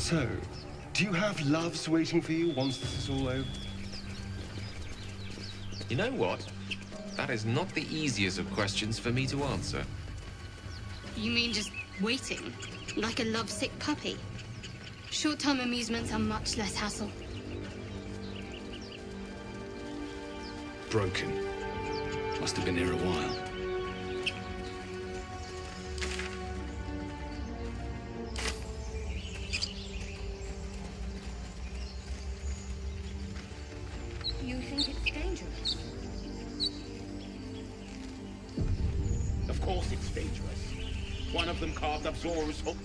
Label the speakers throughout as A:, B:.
A: So, do you have loves waiting for you once this is all over?
B: You know what? That is not the easiest of questions for me to answer.
C: You mean just waiting? Like a lovesick puppy? Short-term amusements are much less hassle.
D: Broken. Must have been here a while.
E: You think it's dangerous?
F: Of course it's dangerous. One of them carved up Zoru's hook.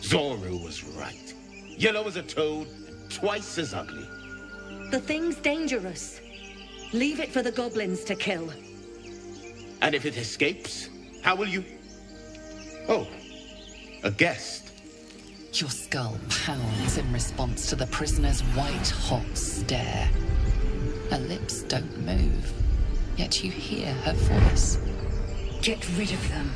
F: Zoru was right. Yellow as a toad, and twice as ugly.
E: The thing's dangerous. Leave it for the goblins to kill.
F: And if it escapes, how will you... Oh, a guest.
G: Your skull pounds in response to the prisoner's white-hot stare. Her lips don't move, yet you hear her voice.
E: Get rid of them.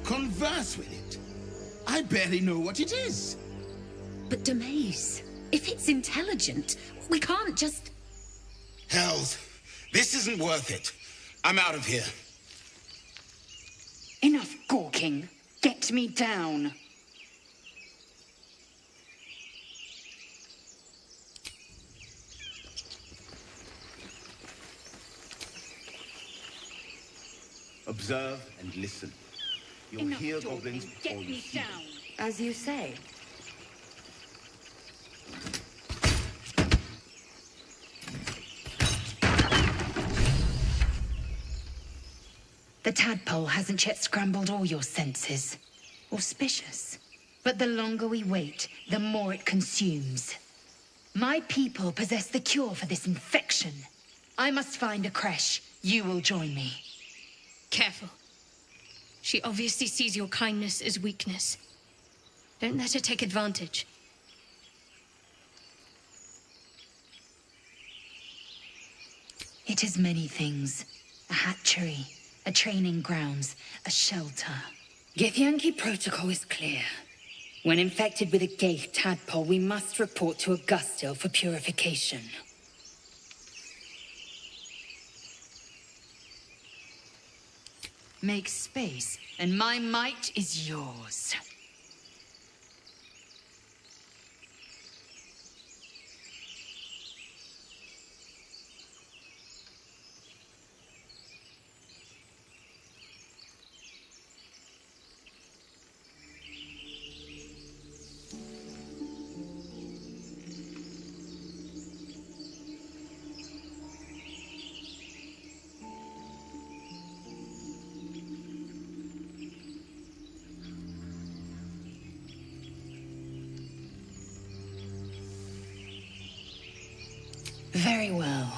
F: Converse with it. I barely know what it is.
E: But Demaze, if it's intelligent, we can't just...
F: Hells, this isn't worth it. I'm out of here.
E: Enough gawking. Get me down.
F: Observe and listen. You'll
E: Enough
F: hear
E: talking.
F: goblins
E: Get
F: before you
E: me
F: see
E: down.
F: them.
E: As you say. The tadpole hasn't yet scrambled all your senses. Auspicious. But the longer we wait, the more it consumes. My people possess the cure for this infection. I must find a creche. You will join me.
C: Careful. She obviously sees your kindness as weakness. Don't let her take advantage.
E: It is many things. A hatchery, a training grounds, a shelter. Githyanki protocol is clear. When infected with a Gaith tadpole, we must report to Augustil for purification. Make space, and my might is yours. Very well,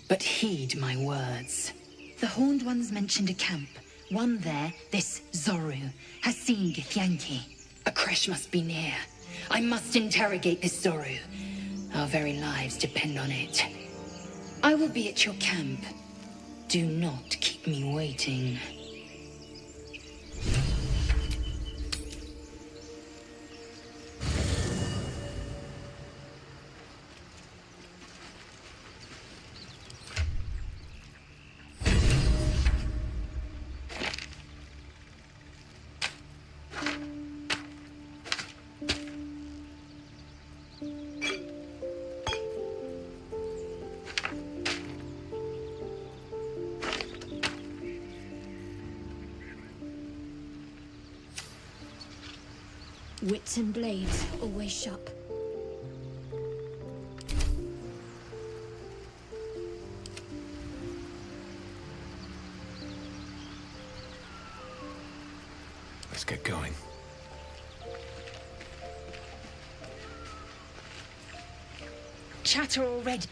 E: but heed my words. The Horned Ones mentioned a camp. One there, this Zoru, has seen Githyanki. A creche must be near. I must interrogate this Zoru. Our very lives depend on it. I will be at your camp. Do not keep me waiting.
C: Wits and blades, always sharp.
D: Let's get going.
E: Chatter already.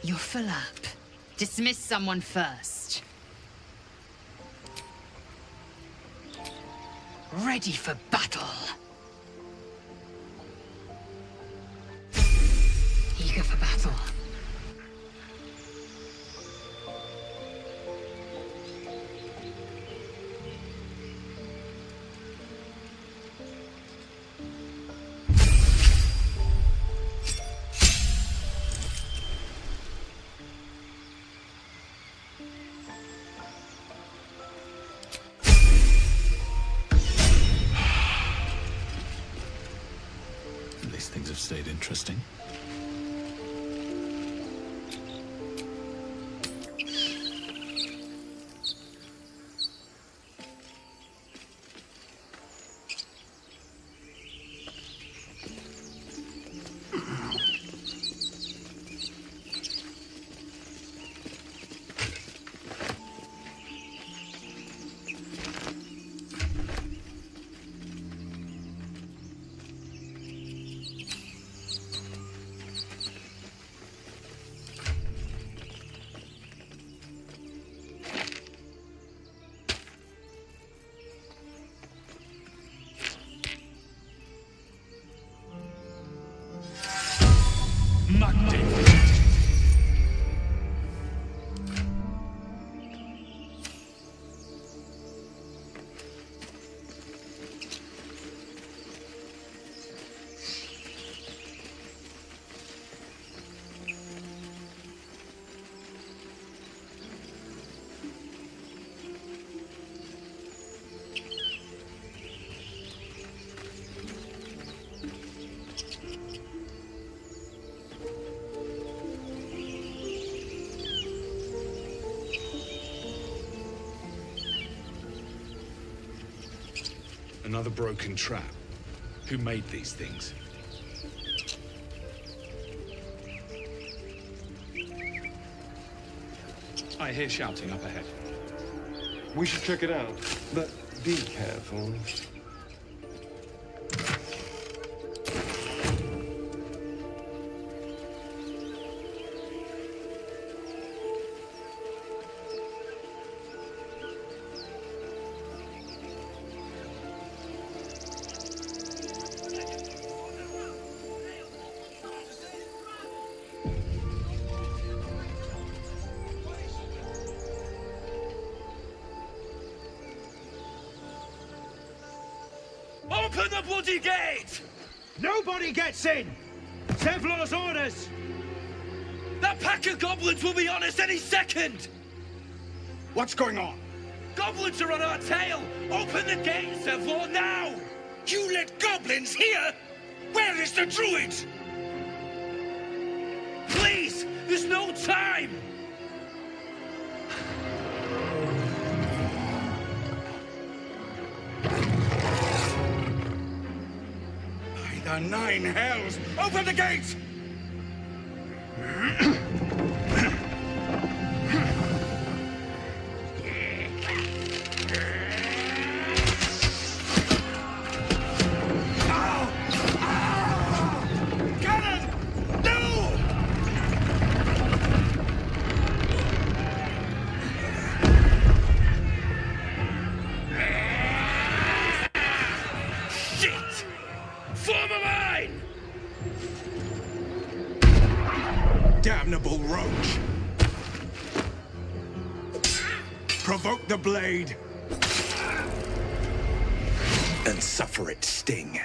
E: You're full up. Dismiss someone first. ready for battle. Eager for battle.
D: These things have stayed interesting. Another broken trap. Who made these things? I hear shouting up ahead.
A: We should check it out, but be careful.
H: Open the bloody gate!
I: Nobody gets in! Zevlor's orders!
H: That pack of goblins will be on us any second!
I: What's going on?
H: Goblins are on our tail! Open the gate, Zevlor, now!
I: You let goblins here? Where is the druid?
H: Please! There's no time!
I: By the nine hells! Open the gate! Cannon! No!
H: Shit! Form a line!
I: Damnable roach! Provoke the blade! And suffer its sting.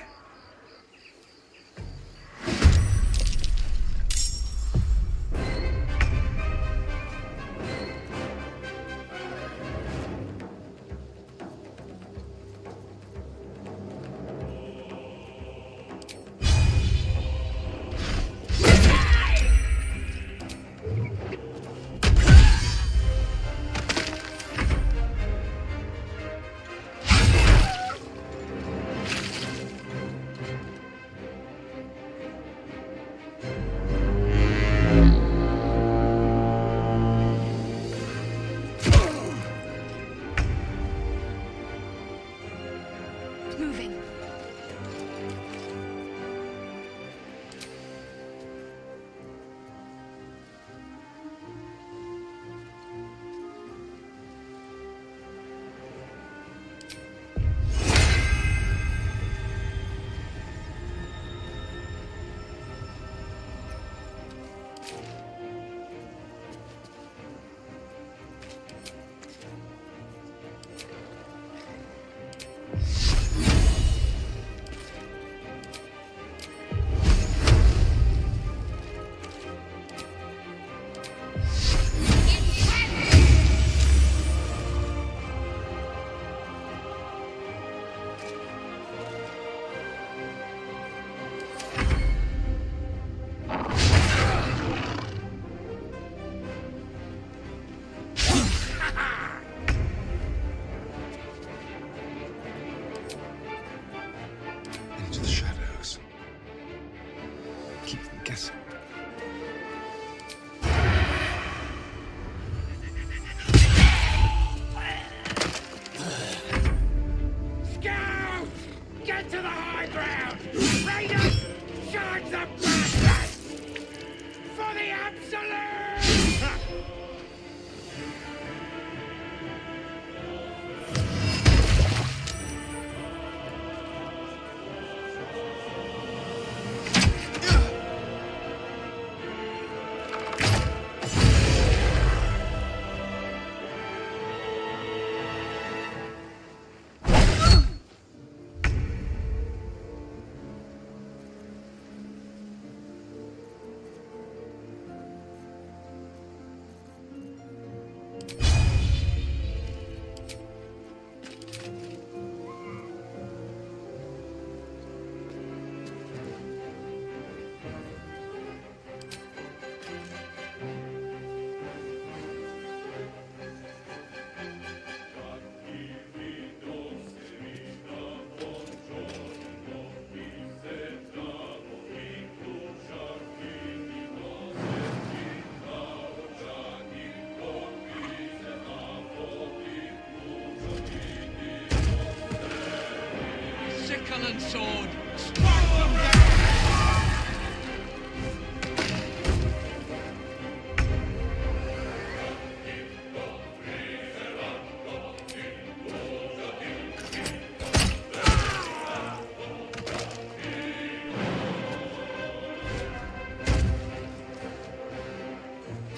H: demon sword! Strike them down!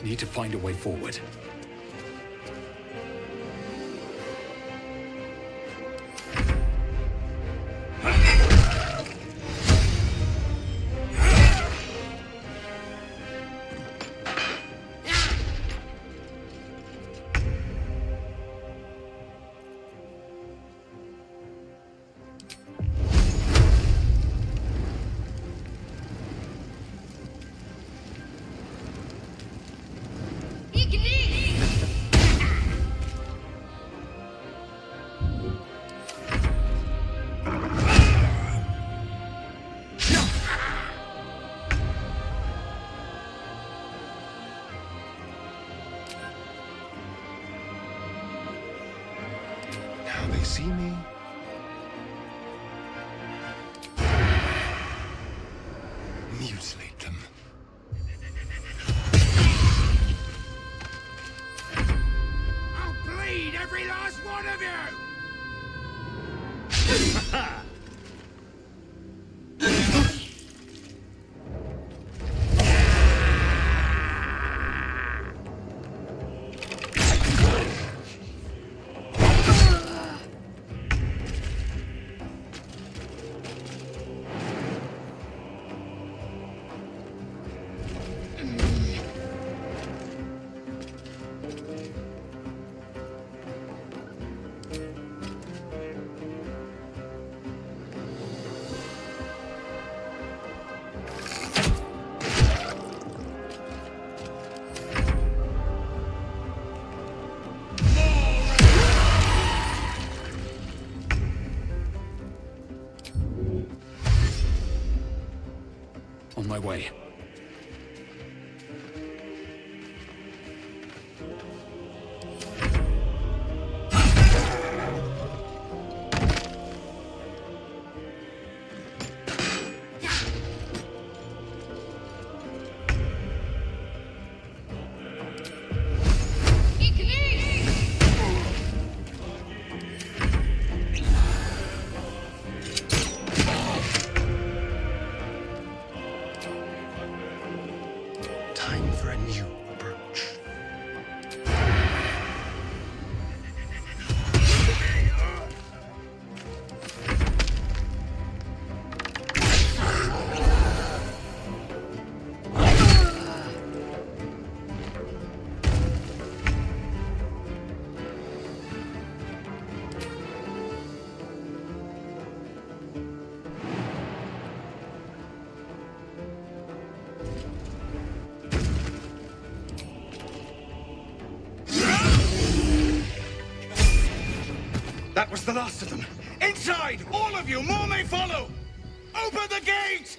D: Need to find a way forward.
A: Now they see me. Mutilate them.
I: I'll bleed every last one of you!
D: On my way.
A: Time for a new approach.
I: That was the last of them. Inside! All of you! More may follow! Open the gate!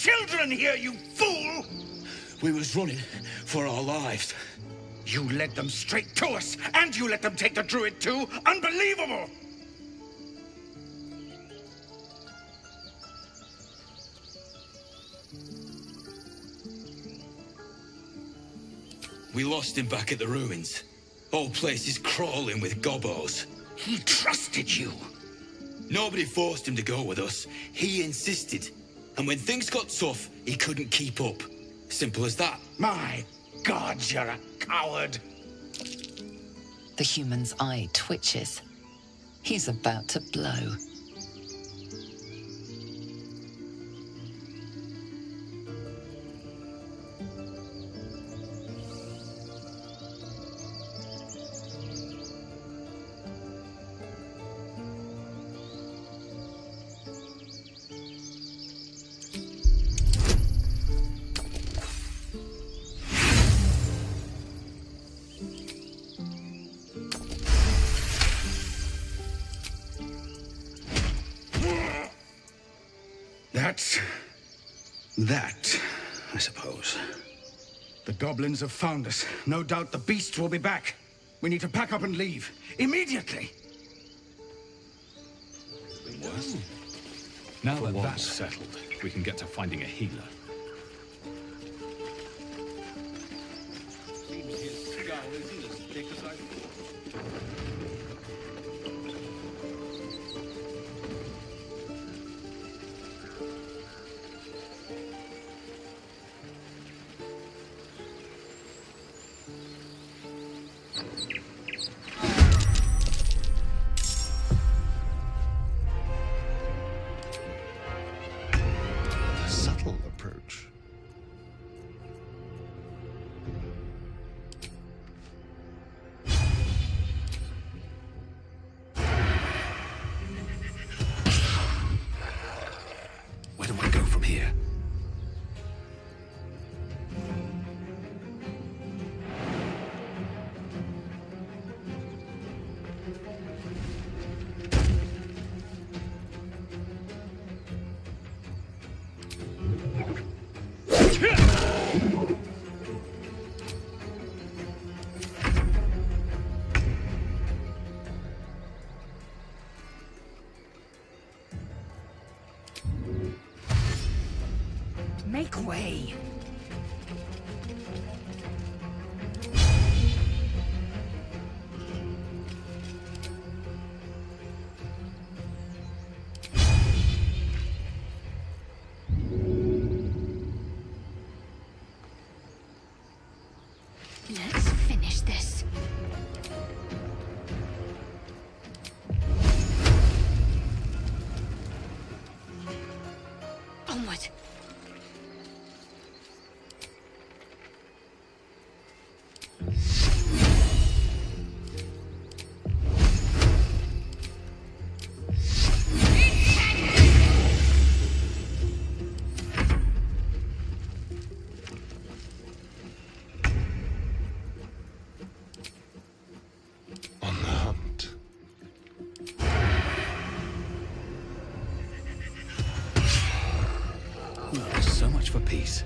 I: children here, you fool!
J: We was running for our lives.
I: You led them straight to us, and you let them take the druid too? Unbelievable!
J: We lost him back at the ruins. Whole place is crawling with gobos.
I: He trusted you.
J: Nobody forced him to go with us. He insisted. And when things got tough, he couldn't keep up. Simple as that.
I: My God, you're a coward.
G: The human's eye twitches. He's about to blow.
I: That, I suppose. The goblins have found us. No doubt the beasts will be back. We need to pack up and leave. Immediately!
D: Now that that's settled, we can get to finding a healer.
F: Seems his skull isn't as thick as I thought.
A: Subtle approach.
D: Where do I go from here?
E: Make way.
C: Let's finish this. Onward.
A: On the hunt.
D: Ooh, so much for peace.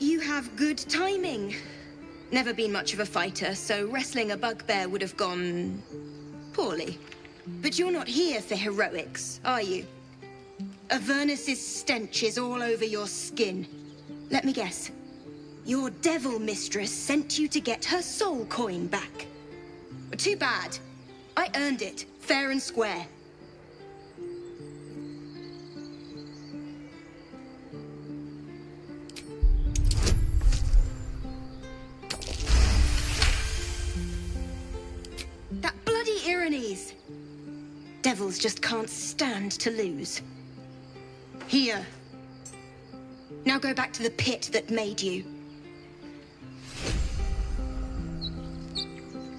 K: You have good timing. Never been much of a fighter, so wrestling a bugbear would have gone poorly. But you're not here for heroics, are you? Avernus's stench is all over your skin. Let me guess. Your devil mistress sent you to get her soul coin back. Too bad. I earned it, fair and square. That bloody Irenes. Devils just can't stand to lose. Here. Now go back to the pit that made you.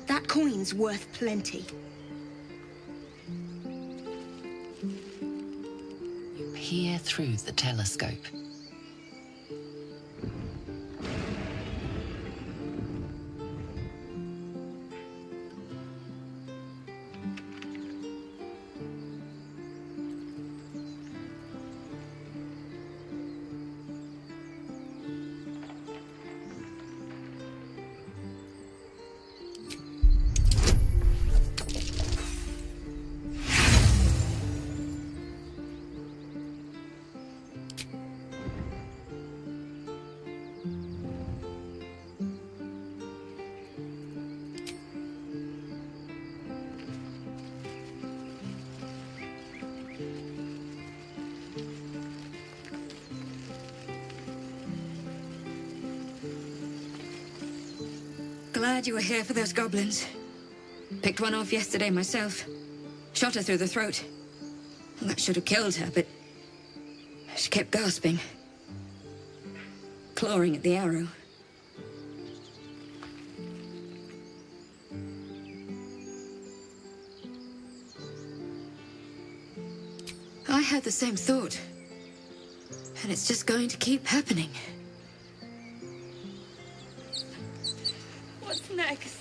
K: That coin's worth plenty.
G: You peer through the telescope.
L: Glad you were here for those goblins. Picked one off yesterday myself. Shot her through the throat. Well, that should have killed her, but she kept gasping. Clawing at the arrow. I had the same thought. And it's just going to keep happening.
C: What's next?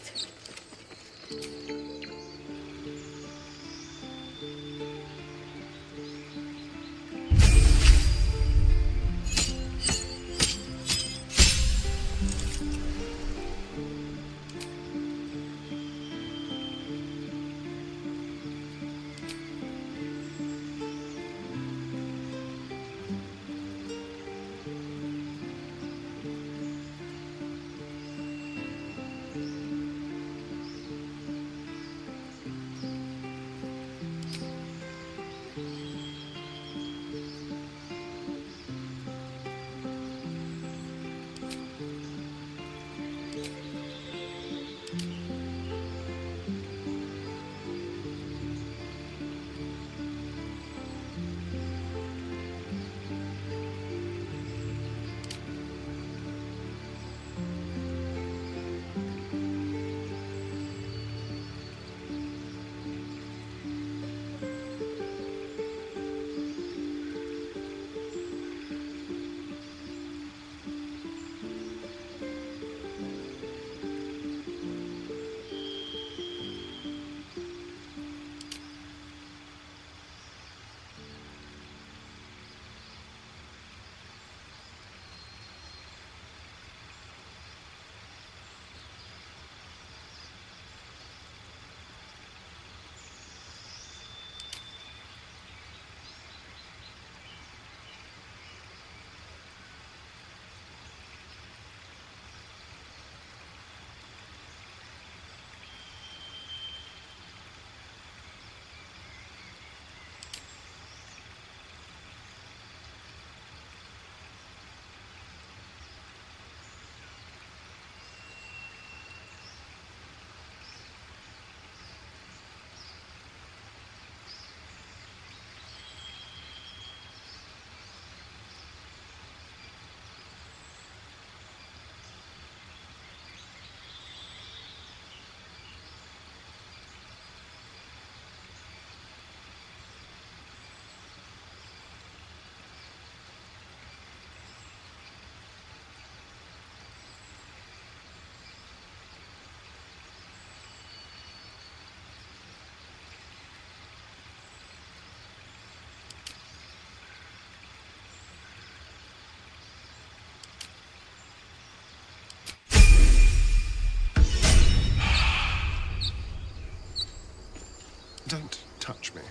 A: Don't touch me.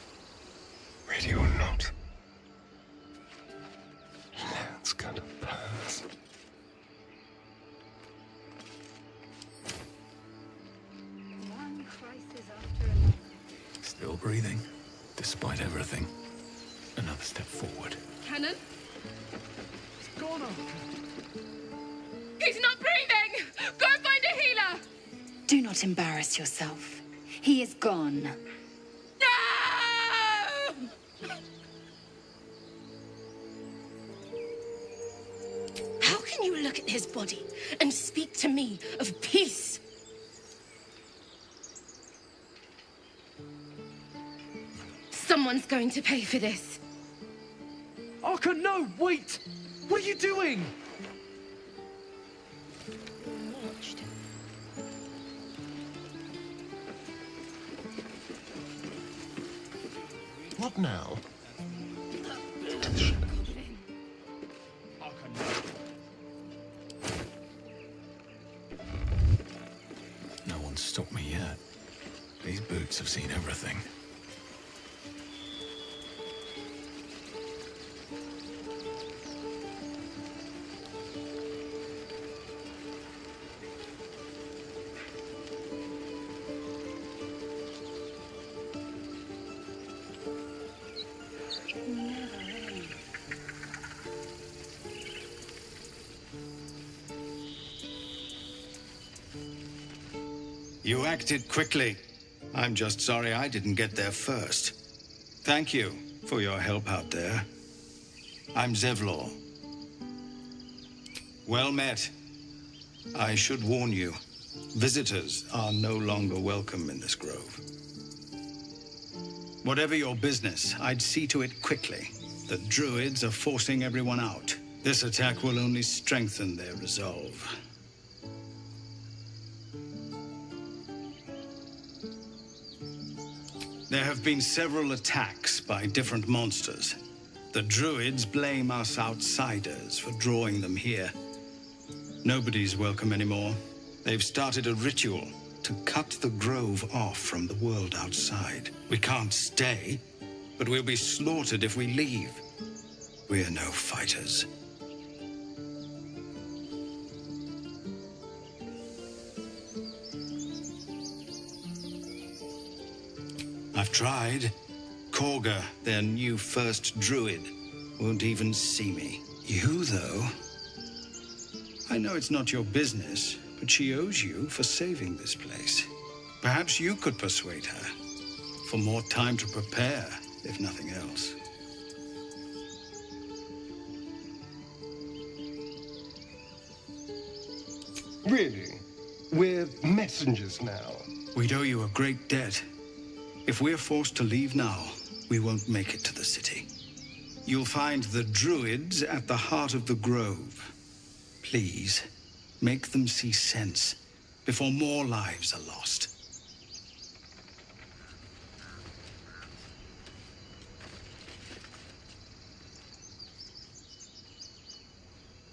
A: Ready or not. Let's go to Paris.
C: One crisis after another.
D: Still breathing, despite everything. Another step forward.
C: Cannon?
A: It's gone off.
C: He's not breathing! Go find a healer!
E: Do not embarrass yourself. He is gone.
C: No!
K: can you look at his body and speak to me of peace? Someone's going to pay for this.
H: Arka, no, wait! What are you doing?
A: What now?
M: No one's stopped me yet. These boots have seen everything.
I: You acted quickly. I'm just sorry I didn't get there first. Thank you for your help out there. I'm Zevlor. Well met. I should warn you, visitors are no longer welcome in this grove. Whatever your business, I'd see to it quickly. The druids are forcing everyone out. This attack will only strengthen their resolve. There have been several attacks by different monsters. The druids blame us outsiders for drawing them here. Nobody's welcome anymore. They've started a ritual to cut the grove off from the world outside. We can't stay, but we'll be slaughtered if we leave. We're no fighters. I've tried. Korga, their new first druid, won't even see me. You, though? I know it's not your business, but she owes you for saving this place. Perhaps you could persuade her. For more time to prepare, if nothing else.
A: Really? We're messengers now.
I: We'd owe you a great debt. If we're forced to leave now, we won't make it to the city. You'll find the druids at the heart of the grove. Please, make them see sense before more lives are lost.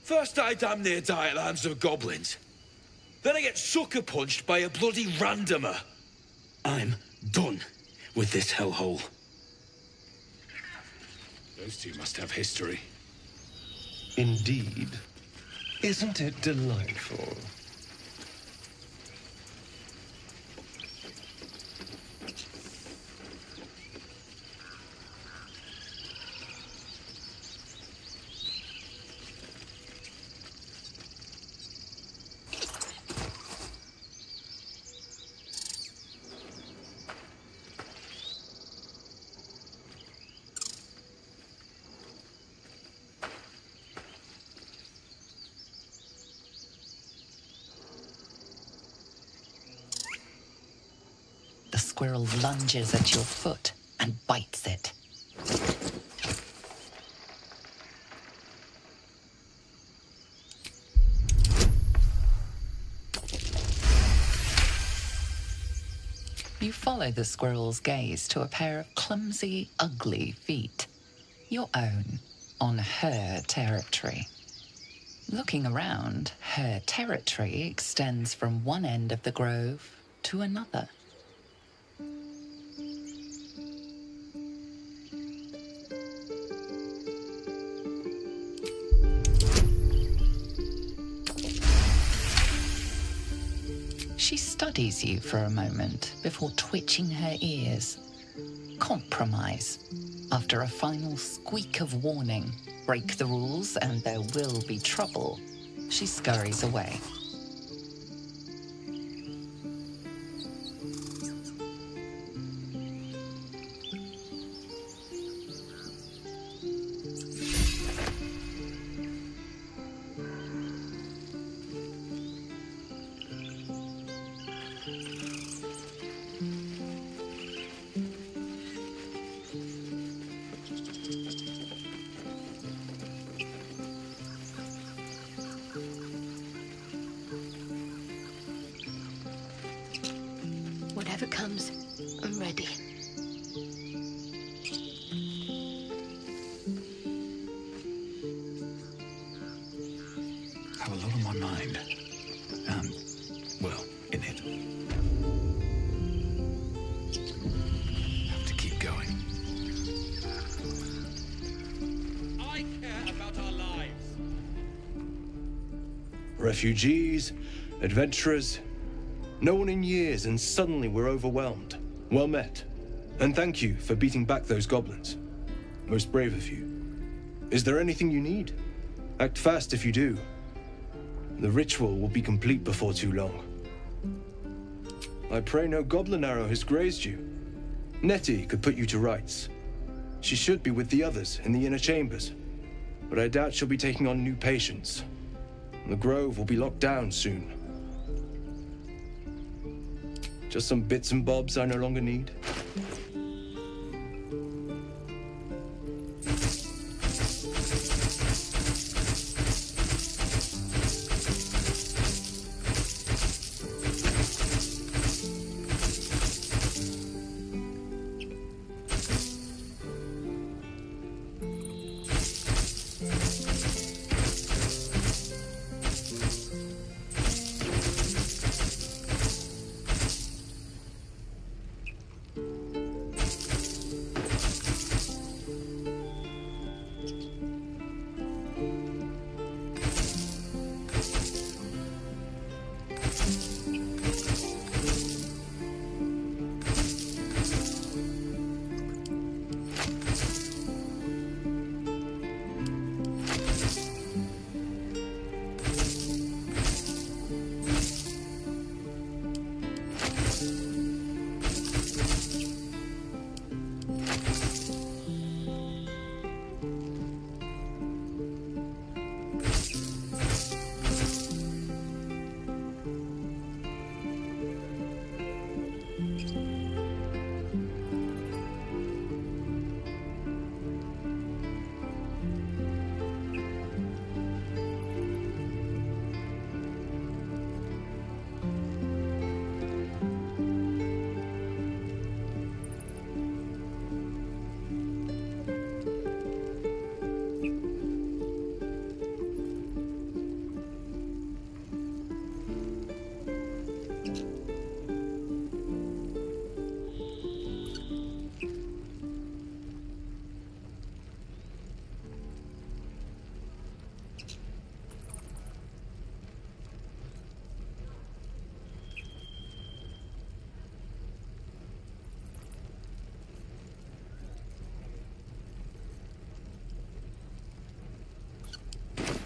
H: First I damn near die at the hands of goblins. Then I get sucker punched by a bloody randomer. I'm done with this hellhole.
D: Those two must have history.
A: Indeed. Isn't it delightful?
G: The squirrel lunges at your foot and bites it. You follow the squirrel's gaze to a pair of clumsy, ugly feet. Your own, on her territory. Looking around, her territory extends from one end of the grove to another. She studies you for a moment before twitching her ears. Compromise. After a final squeak of warning, break the rules and there will be trouble, she scurries away.
C: it comes, I'm ready.
M: Have a lot on my mind. And, well, in it. Have to keep going.
H: I care about our lives.
A: Refugees, adventurers, no one in years, and suddenly we're overwhelmed. Well met. And thank you for beating back those goblins. Most brave of you. Is there anything you need? Act fast if you do. The ritual will be complete before too long. I pray no goblin arrow has grazed you. Nettie could put you to rights. She should be with the others in the inner chambers, but I doubt she'll be taking on new patients. The grove will be locked down soon. Just some bits and bobs I no longer need.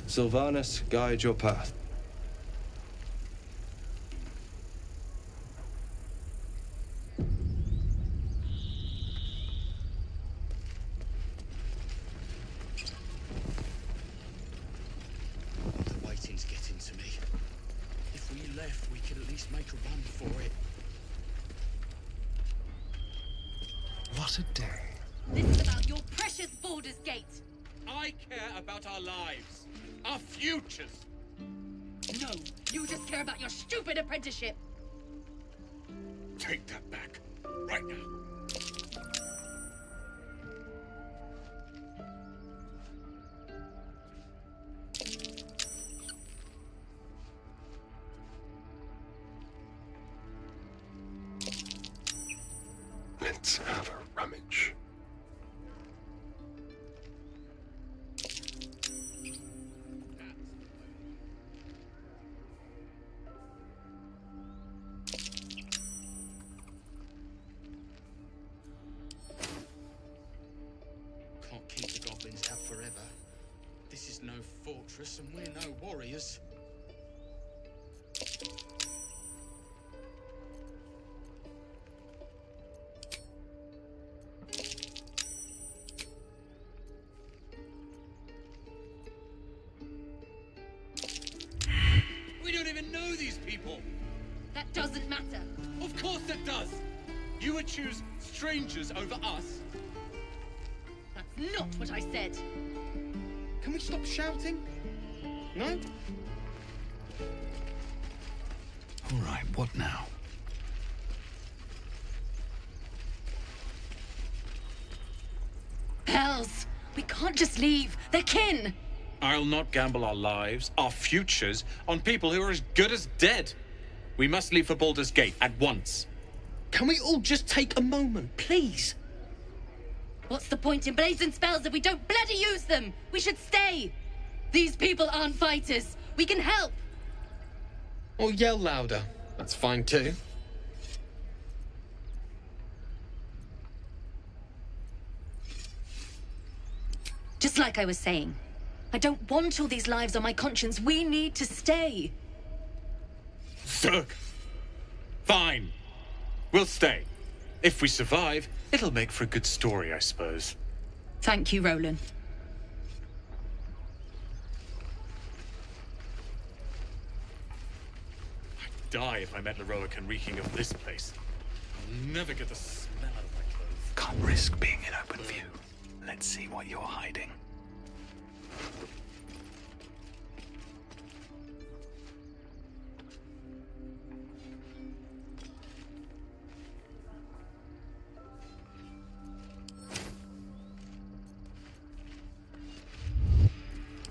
A: Sylvanus, guide your path.
H: The waiting's getting to me. If we left, we could at least make a run for it.
M: What a day.
N: This is about your precious Baldur's Gate.
H: I care about our lives. Our futures.
N: No, you just care about your stupid apprenticeship.
D: Take that back. Right now.
A: Let's have a rummage.
H: Can't keep the goblins out forever. This is no fortress and we're no warriors. We don't even know these people.
N: That doesn't matter.
H: Of course it does. You would choose strangers over us.
N: That's not what I said.
F: Can we stop shouting? No?
M: All right, what now?
N: Hells! We can't just leave. They're kin!
D: I'll not gamble our lives, our futures, on people who are as good as dead. We must leave for Baldur's Gate at once.
O: Can we all just take a moment, please?
N: What's the point in blazing spells if we don't bloody use them? We should stay! These people aren't fighters. We can help!
O: Or yell louder. That's fine too.
N: Just like I was saying, I don't want all these lives on my conscience. We need to stay.
D: Zerg! Fine. We'll stay. If we survive, it'll make for a good story, I suppose.
N: Thank you, Roland.
D: I'd die if I met Leroican reeking of this place. I'll never get the smell out of my clothes.
M: Can't risk being in open view. Let's see what you're hiding.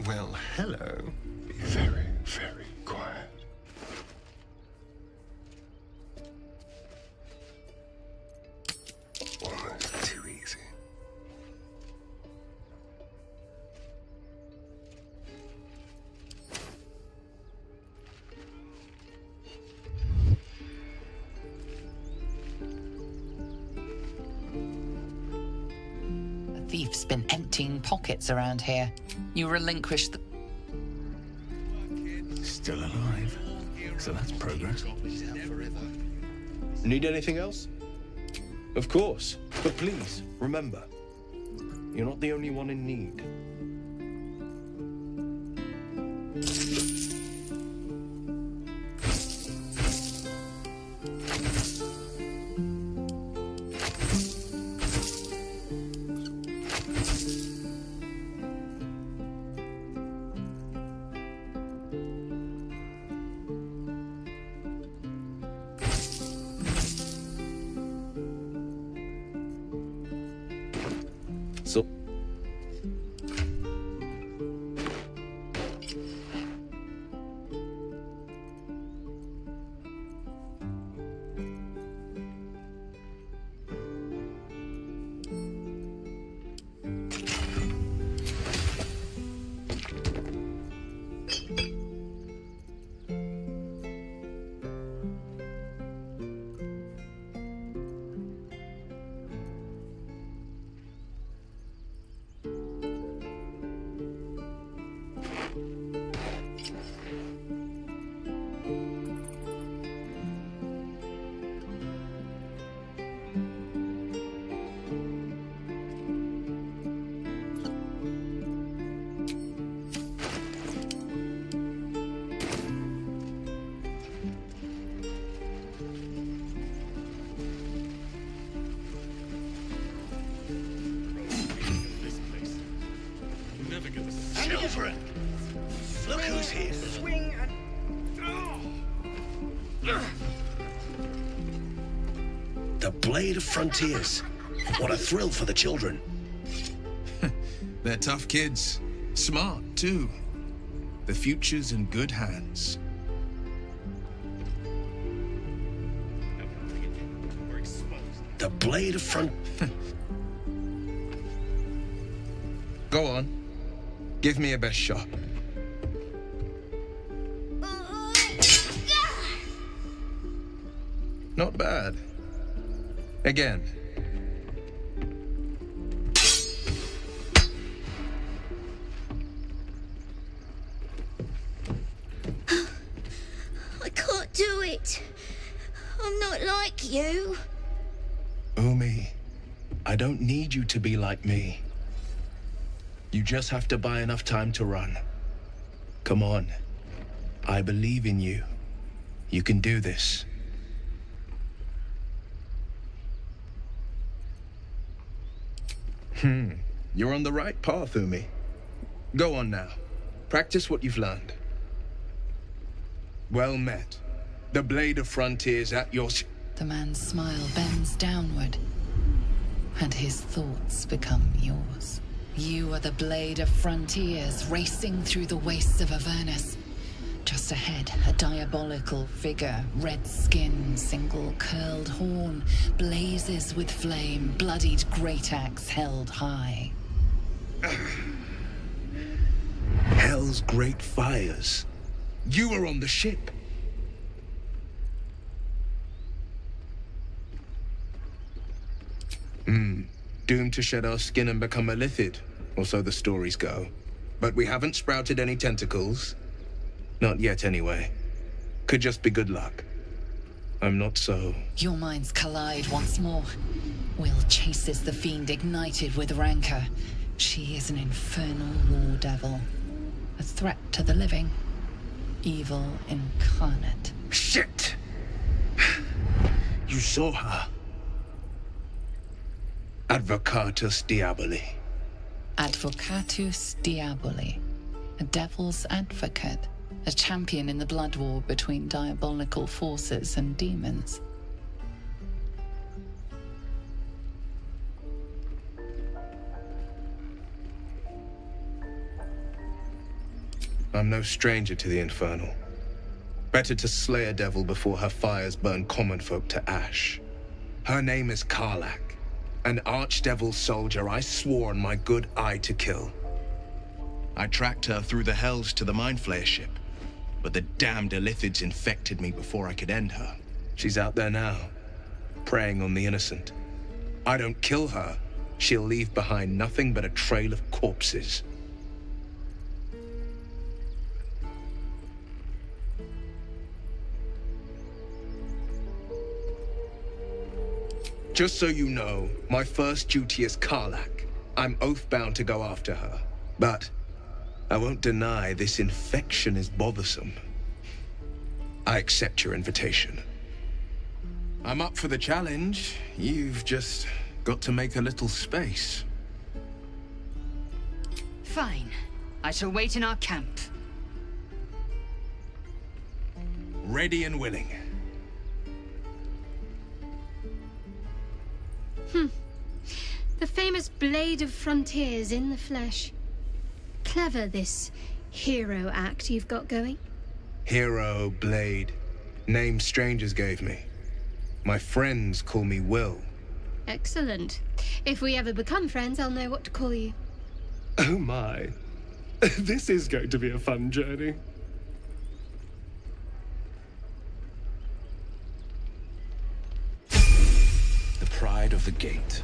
P: Well, hello. Be very, very quiet. Almost too easy.
G: The thief's been emptying pockets around here. You relinquish the...
M: Still alive. So that's progress.
A: Need anything else? Of course. But please, remember, you're not the only one in need. So...
F: Look who's here. Swing and... The Blade of Frontiers. What a thrill for the children.
P: They're tough kids. Smart, too. The future's in good hands.
F: The Blade of Front...
P: Go on. Give me a best shot. Not bad. Again.
K: I can't do it. I'm not like you.
A: Umi, I don't need you to be like me. You just have to buy enough time to run. Come on. I believe in you. You can do this. You're on the right path, Umi. Go on now. Practice what you've learned. Well met. The Blade of Frontiers at your...
G: The man's smile bends downward. and his thoughts become yours. You are the blade of frontiers racing through the wastes of Avernus. Just ahead, a diabolical figure, red skin, single curled horn, blazes with flame, bloodied great axe held high.
A: Hell's great fires. You were on the ship. Doomed to shed our skin and become a lithid, or so the stories go. But we haven't sprouted any tentacles. Not yet, anyway. Could just be good luck. I'm not so...
G: Your minds collide once more. Will chases the fiend ignited with rancor. She is an infernal war devil. A threat to the living. Evil incarnate.
A: Shit! You saw her. Advocatus Diaboli.
G: Advocatus Diaboli. A devil's advocate. A champion in the blood war between diabolical forces and demons.
A: I'm no stranger to the infernal. Better to slay a devil before her fires burn common folk to ash. Her name is Karlach, an archdevil soldier I swore on my good eye to kill. I tracked her through the hells to the Mindflayer ship, but the damned Illithids infected me before I could end her. She's out there now, preying on the innocent. I don't kill her, she'll leave behind nothing but a trail of corpses. Just so you know, my first duty is Karlach. I'm oath-bound to go after her. But I won't deny this infection is bothersome. I accept your invitation. I'm up for the challenge. You've just got to make a little space.
E: Fine. I shall wait in our camp.
A: Ready and willing.
C: The famous Blade of Frontiers in the flesh. Clever, this hero act you've got going.
A: Hero, Blade. Name strangers gave me. My friends call me Will.
C: Excellent. If we ever become friends, I'll know what to call you.
P: Oh my. This is going to be a fun journey.
F: The pride of the gate.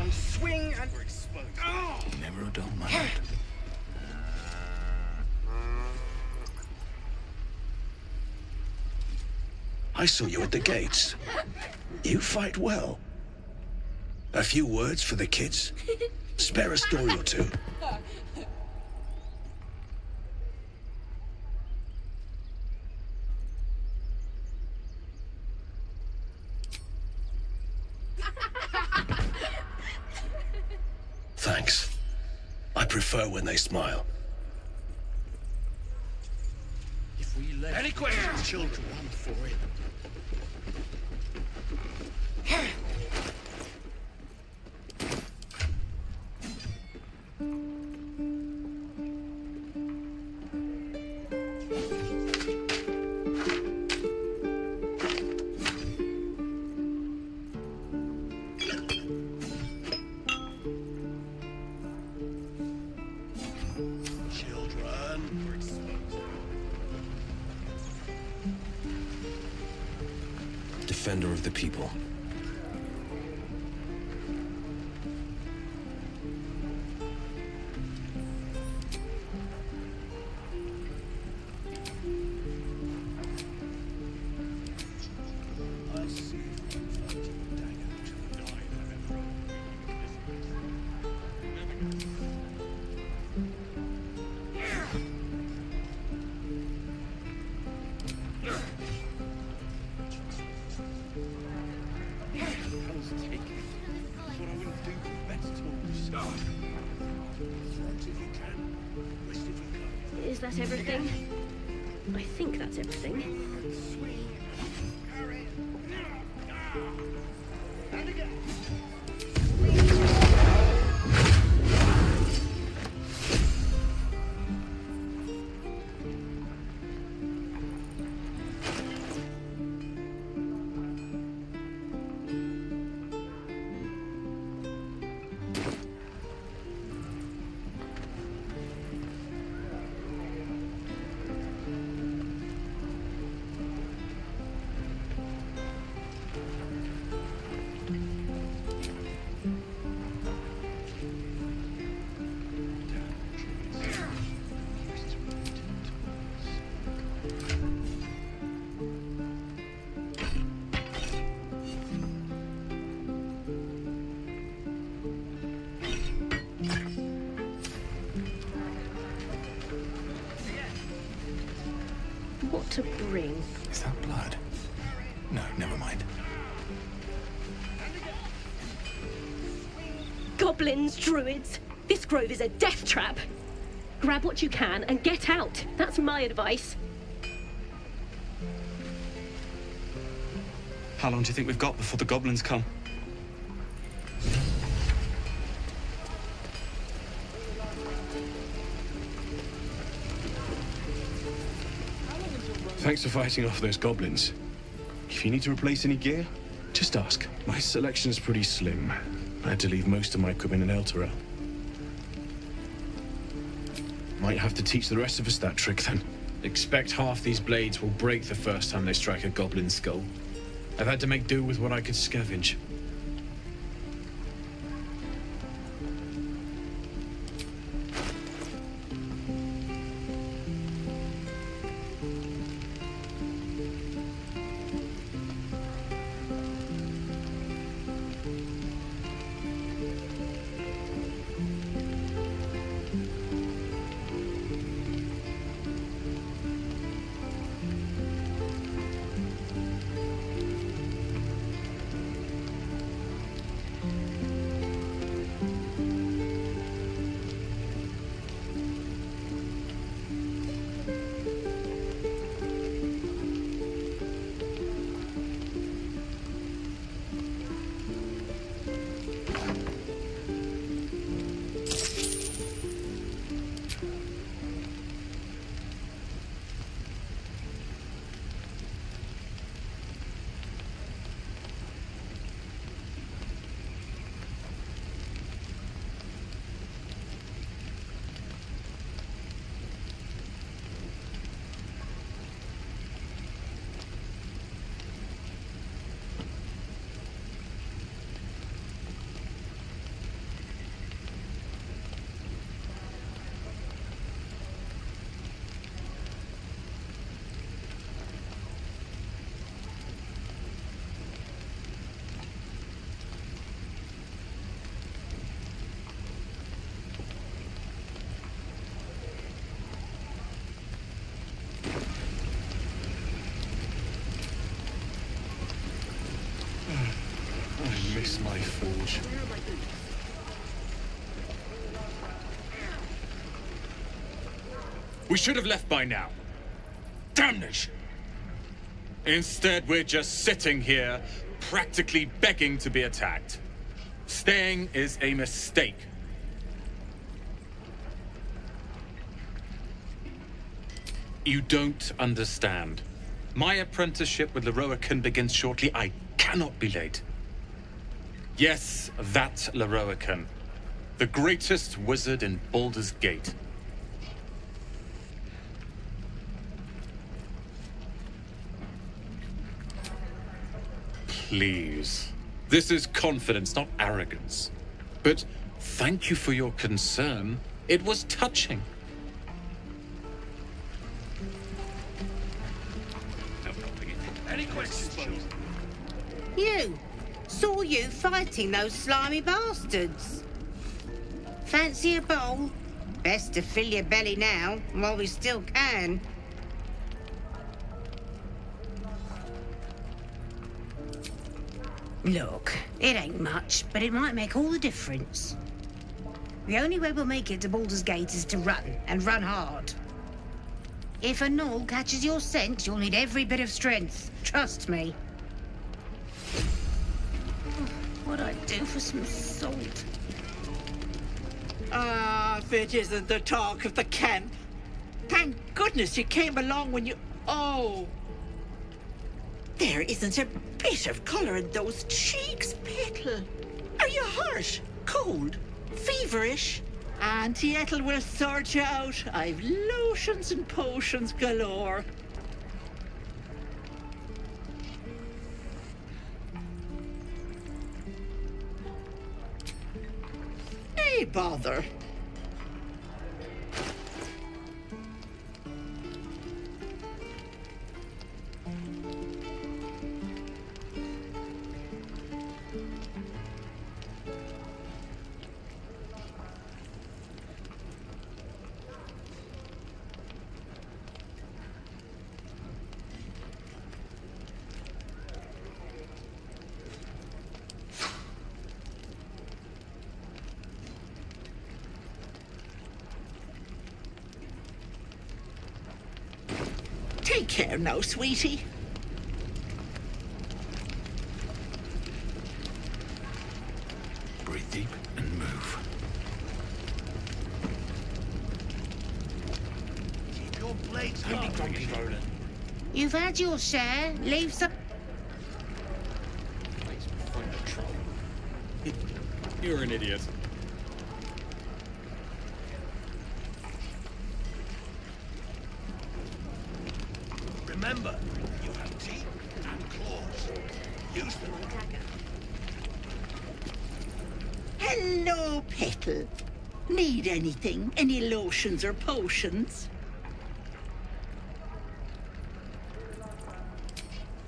F: Swing and we're exposed. Oh!
M: Never a dull moment.
Q: I saw you at the gates. You fight well. A few words for the kids? Spare a story or two. Thanks. I prefer when they smile.
F: If we let any questions, children, run for it.
A: Defender of the people.
R: Is that everything? I think that's everything. What to bring?
M: Is that blood? No, never mind.
R: Goblins, druids. This grove is a death trap. Grab what you can and get out. That's my advice.
S: How long do you think we've got before the goblins come?
A: Thanks for fighting off those goblins. If you need to replace any gear, just ask. My selection's pretty slim. I had to leave most of my equipment in Elturel. Might have to teach the rest of us that trick then.
T: Expect half these blades will break the first time they strike a goblin skull. I've had to make do with what I could scavenge.
A: I miss my forge.
D: We should have left by now. Damnation! Instead, we're just sitting here, practically begging to be attacked. Staying is a mistake. You don't understand. My apprenticeship with Leroican begins shortly. I cannot be late. Yes, that Leroican. The greatest wizard in Baldur's Gate. Please. This is confidence, not arrogance. But thank you for your concern. It was touching.
F: Any questions, please?
U: You! Saw you fighting those slimy bastards. Fancy a bowl? Best to fill your belly now, while we still can. Look, it ain't much, but it might make all the difference. The only way we'll make it to Baldur's Gate is to run, and run hard. If a gnoll catches your scent, you'll need every bit of strength. Trust me. What I'd do for some salt.
V: Ah, if it isn't the talk of the camp. Thank goodness you came along when you... Oh! There isn't a bit of colour in those cheeks, Petal. Are you hurt? Cold? Feverish? Auntie Ethel will sort you out. I've lotions and potions galore. Hey, bother. Take care now, sweetie.
Q: Breathe deep and move. Keep your blades sharp.
U: You've had your share. Leave some.
T: You're an idiot.
Q: Remember, you have teeth and claws. Use them.
V: Hello, Petal. Need anything? Any lotions or potions?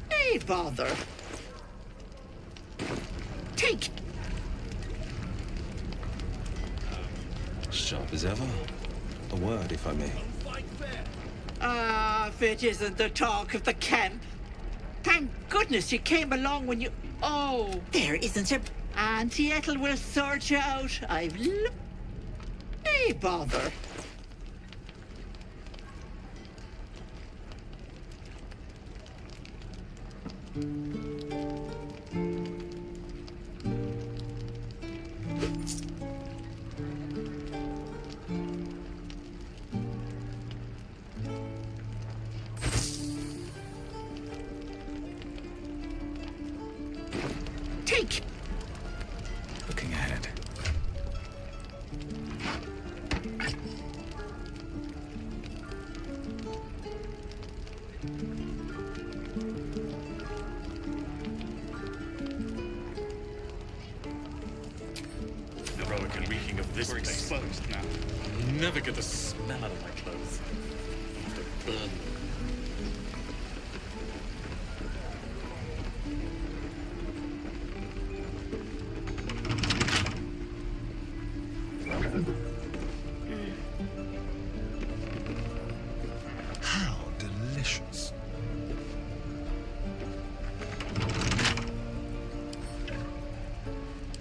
V: Hey, bother. Take.
A: Sharp as ever. A word, if I may.
V: Ah, if it isn't the talk of the camp. Thank goodness you came along when you... Oh, there isn't a... Auntie Ethel will sort you out. Hey, bother. Take.
Q: Looking ahead.
D: Heroic and reeking of this
O: We're
D: place.
O: exposed now.
D: I'll never get the smell out of my clothes. I'll have to burn them.
P: How delicious.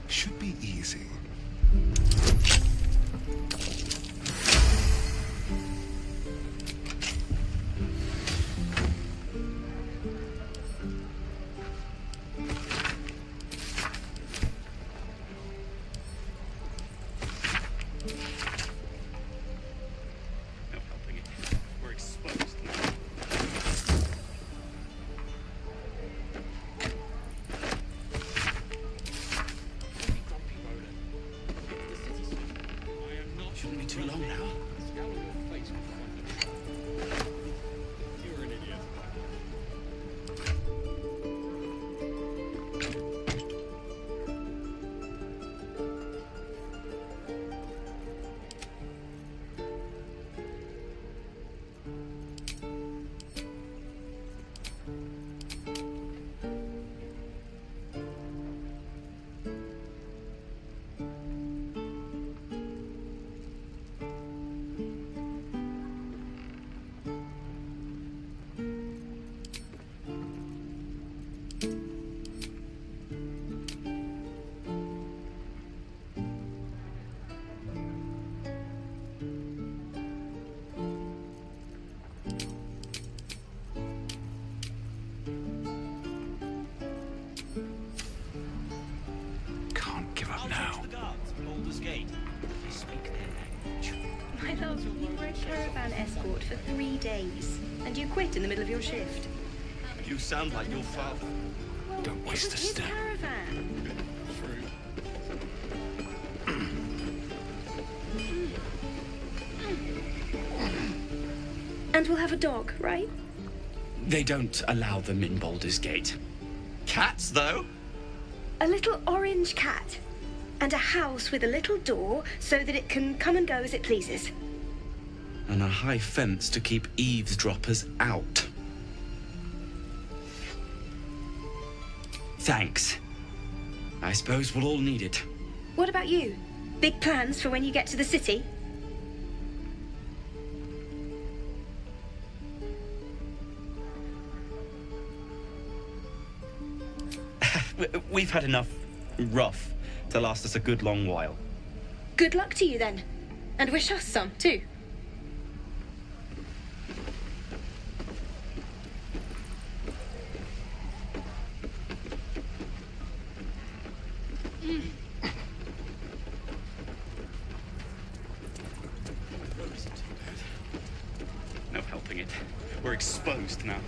P: Should be easy.
O: We're exposed now.
H: Shouldn't be too long now.
O: You're an idiot.
Q: Can't give up now.
B: Baldur's Gate. They speak their language.
J: My love, you were a caravan escort for 3 days, and you quit in the middle of your shift.
B: You sound like your father.
Q: Don't waste a
J: It was his
Q: step.
J: caravan. And we'll have a dog, right?
H: They don't allow them in Baldur's Gate. Cats, though?
J: A little orange cat. And a house with a little door so that it can come and go as it pleases.
H: And a high fence to keep eavesdroppers out. Thanks. I suppose we'll all need it.
J: What about you? Big plans for when you get to the city?
H: We've had enough rough to last us a good long while.
J: Good luck to you then. And wish us some, too.
S: No helping it. We're exposed now.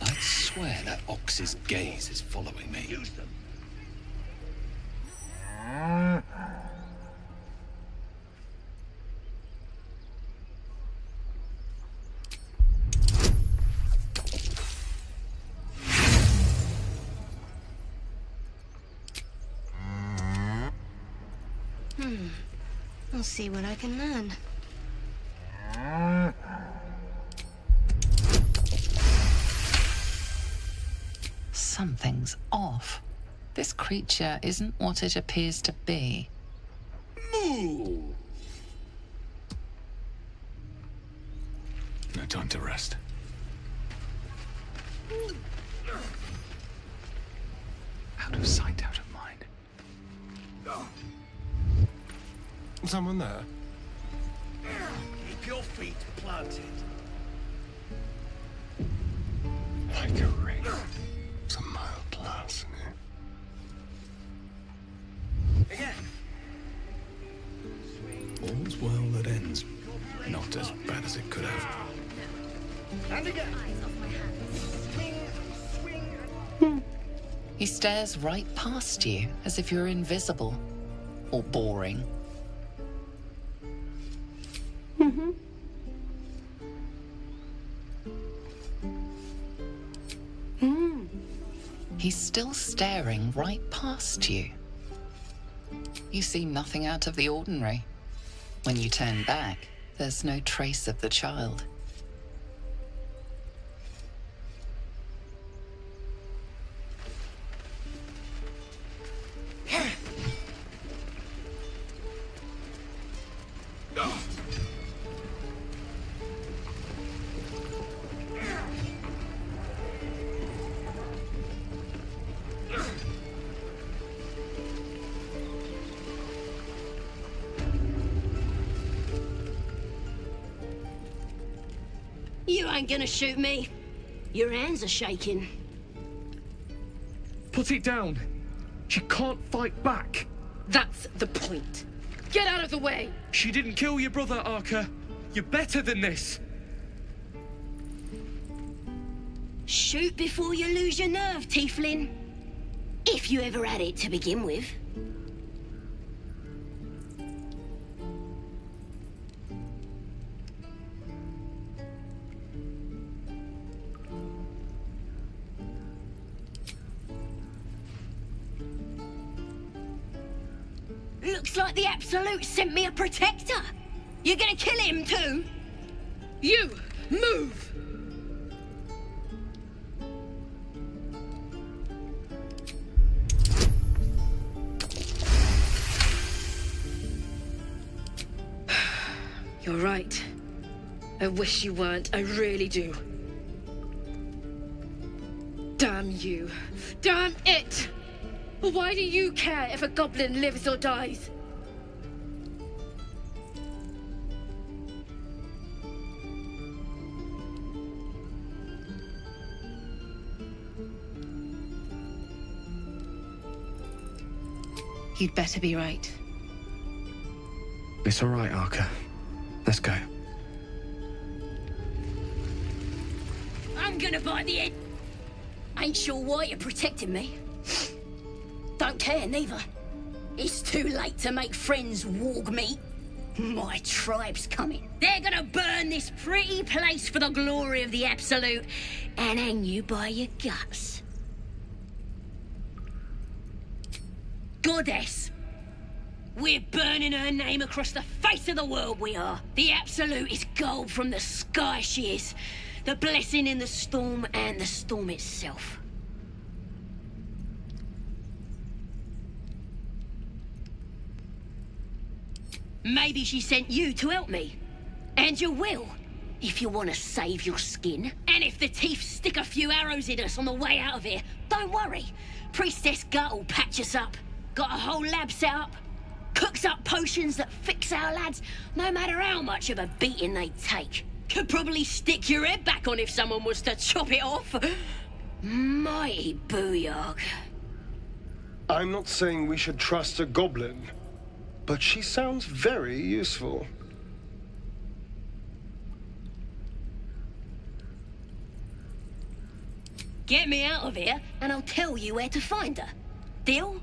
Q: I swear that ox's gaze is following me. Use them.
C: I'll see what I can learn.
G: Something's off. This creature isn't what it appears to be.
Q: Moo!
M: No time to rest. Out of sight, out of mind.
P: Someone there?
Q: Keep your feet planted.
P: Like a ring. It's a mild glass in
Q: Again.
M: All's well that ends. Not as bad as it could have.
Q: And again.
G: He stares right past you, as if you're invisible. Or boring. He's still staring right past you. You see nothing out of the ordinary. When you turn back, there's no trace of the child.
R: You ain't gonna shoot me. Your hands are shaking.
O: Put it down. She can't fight back.
N: That's the point. Get out of the way!
O: She didn't kill your brother, Arka. You're better than this.
R: Shoot before you lose your nerve, Tiefling. If you ever had it to begin with. Looks like the Absolute sent me a protector. You're gonna kill him too?
N: You! Move! You're right. I wish you weren't. I really do. Damn you. Damn it! Why do you care if a goblin lives or dies?
C: You'd better be right.
O: It's all right, Arka. Let's go.
R: I'm gonna bite the head. Ain't sure why you're protecting me. Don't care, neither. It's too late to make friends, warg meat. My tribe's coming. They're gonna burn this pretty place for the glory of the Absolute and hang you by your guts. Goddess. We're burning her name across the face of the world, we are. The Absolute is gold from the sky, she is. The blessing in the storm and the storm itself. Maybe she sent you to help me. And you will, if you want to save your skin. And if the teeth stick a few arrows in us on the way out of here, don't worry. Priestess Gut will patch us up. Got a whole lab set up. Cooks up potions that fix our lads, no matter how much of a beating they take. Could probably stick your head back on if someone was to chop it off. Mighty booyog.
P: I'm not saying we should trust a goblin, but she sounds very useful.
R: Get me out of here, and I'll tell you where to find her. Deal?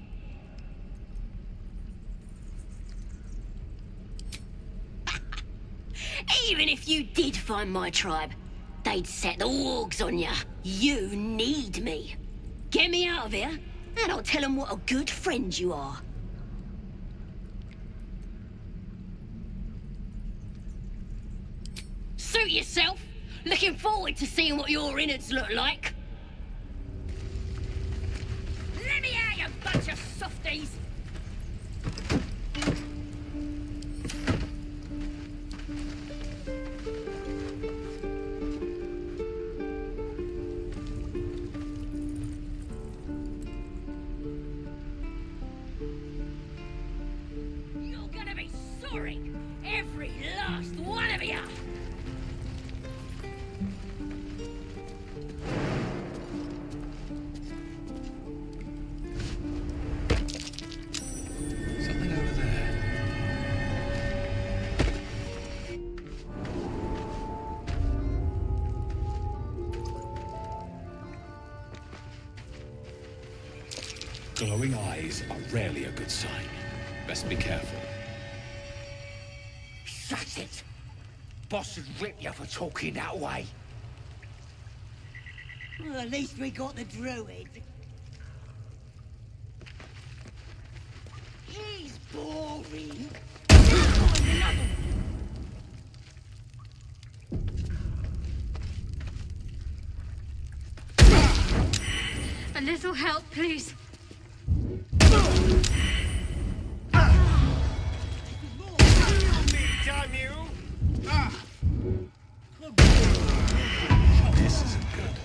R: Even if you did find my tribe, they'd set the wargs on ya. You need me. Get me out of here, and I'll tell them what a good friend you are. Suit yourself. Looking forward to seeing what your innards look like. Let me out, you bunch of softies! You're gonna be sorry, every last one of you!
M: Something over there.
Q: Glowing eyes are rarely a good sign. Best be careful.
V: Shut it! Boss would rip you for talking that way.
U: Well, at least we got the druid. He's boring.
C: A little help, please.
Q: This isn't good.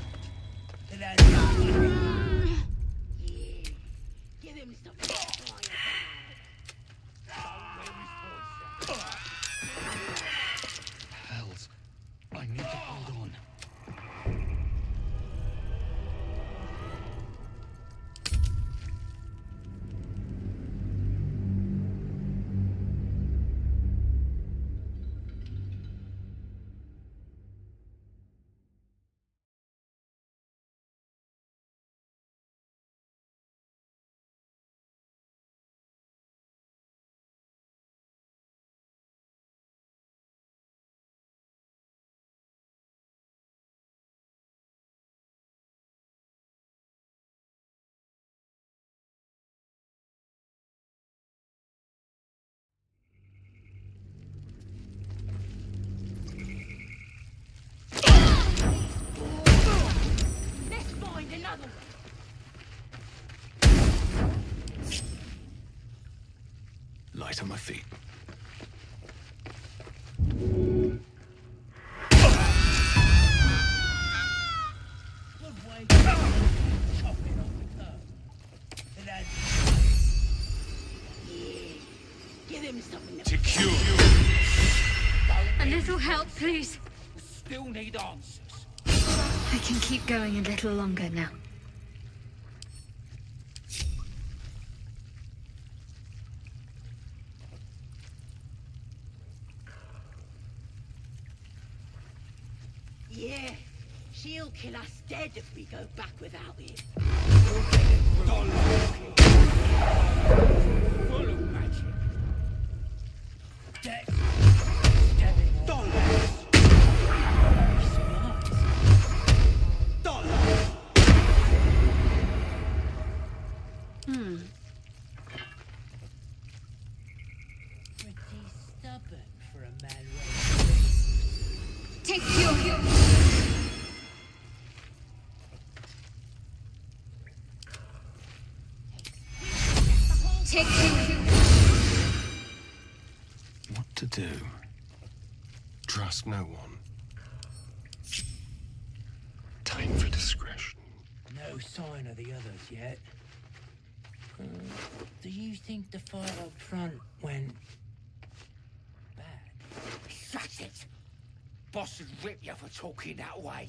U: Give him something to cry
M: Hells. I need to hold on.
U: Let's find another one.
M: Light on my feet.
U: Good way to chop it off the curb. And then... Yeah. Give him something to
H: cure.
C: A little help, please.
V: Still need answers.
C: I can keep going a little longer now.
U: Yeah, she'll kill us dead if we go back without him.
V: Full of magic. Death. Dollars. Dollars. Pretty stubborn for a man.
C: Take your... Take your...
M: to do.
P: Trust no one. Time for discretion.
B: No sign of the others yet. Do you think the fight up front went bad?
H: Shut it! Boss would rip you for talking that way.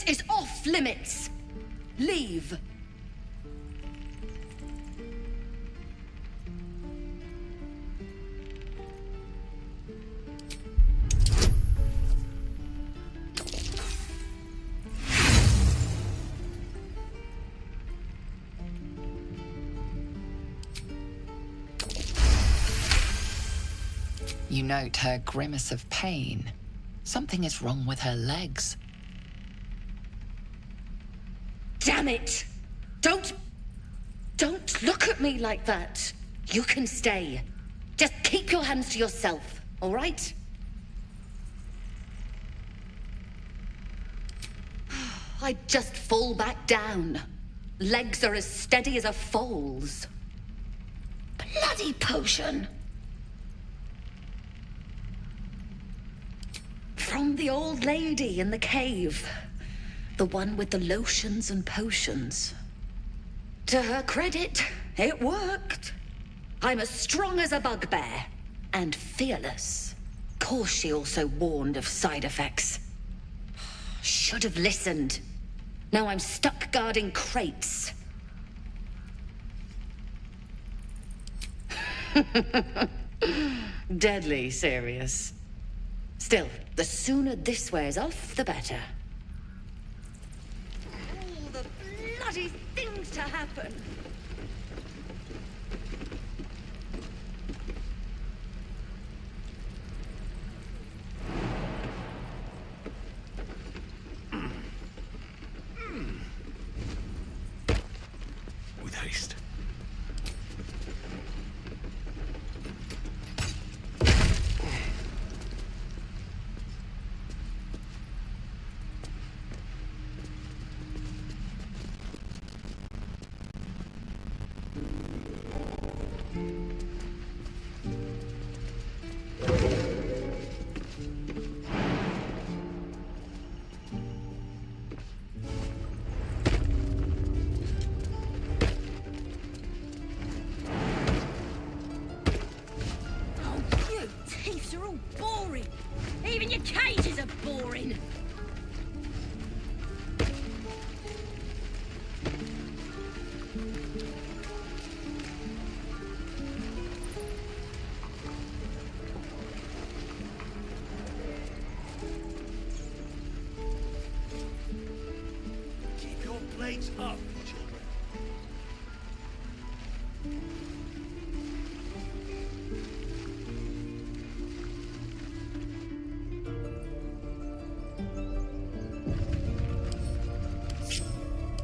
N: Is off limits. Leave.
G: You note her grimace of pain. Something is wrong with her legs.
N: Damn it! Don't look at me like that. You can stay. Just keep your hands to yourself, all right? I'd just fall back down. Legs are as steady as a foal's. Bloody potion! From the old lady in the cave. The one with the lotions and potions. To her credit, it worked. I'm as strong as a bugbear. And fearless. Course she also warned of side effects. Should have listened. Now I'm stuck guarding crates. Deadly serious. Still, the sooner this wears off, the better. All the bloody things to happen.
Q: With haste.
R: Even your cages are boring.
Q: Keep your blades up, children.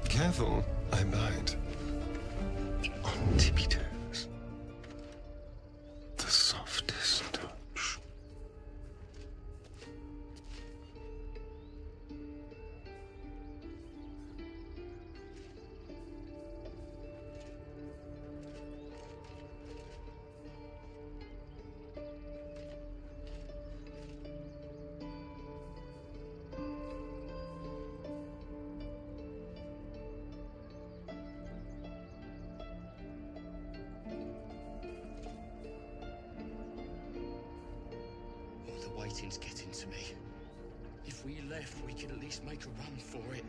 P: Careful, I'm behind. On tippy toes. The softest touch.
H: The waiting's getting to me. If we left, we could at least make a run for it.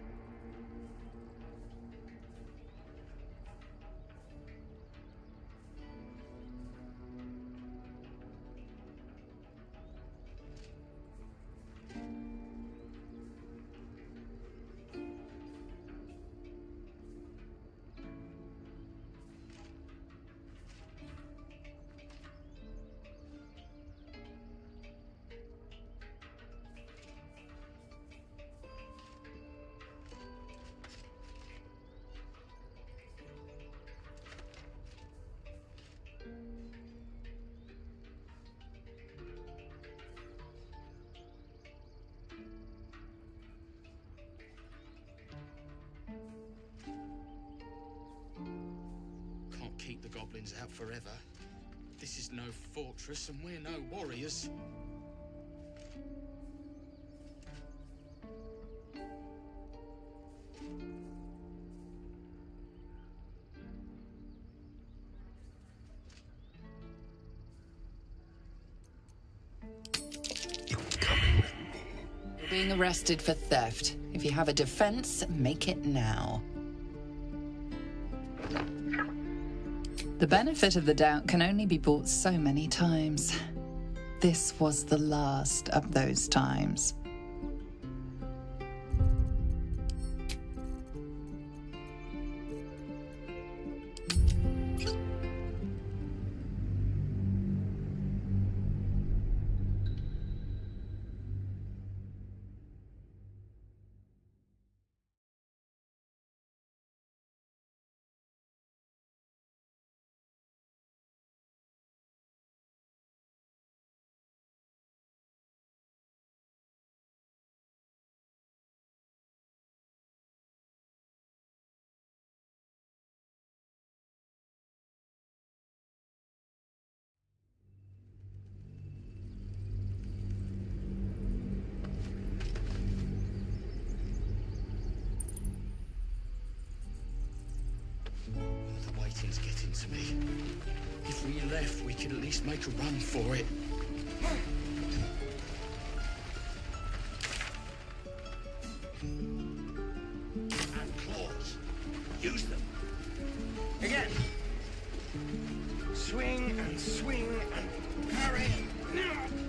H: keep the goblins out forever. This is no fortress, and we're no warriors.
G: You're being arrested for theft. If you have a defense, make it now. The benefit of the doubt can only be bought so many times. This was the last of those times.
H: The waiting's getting to me. If we left, we could at least make a run for it.
Q: And claws. Use them.
P: Again. Swing and swing and parry.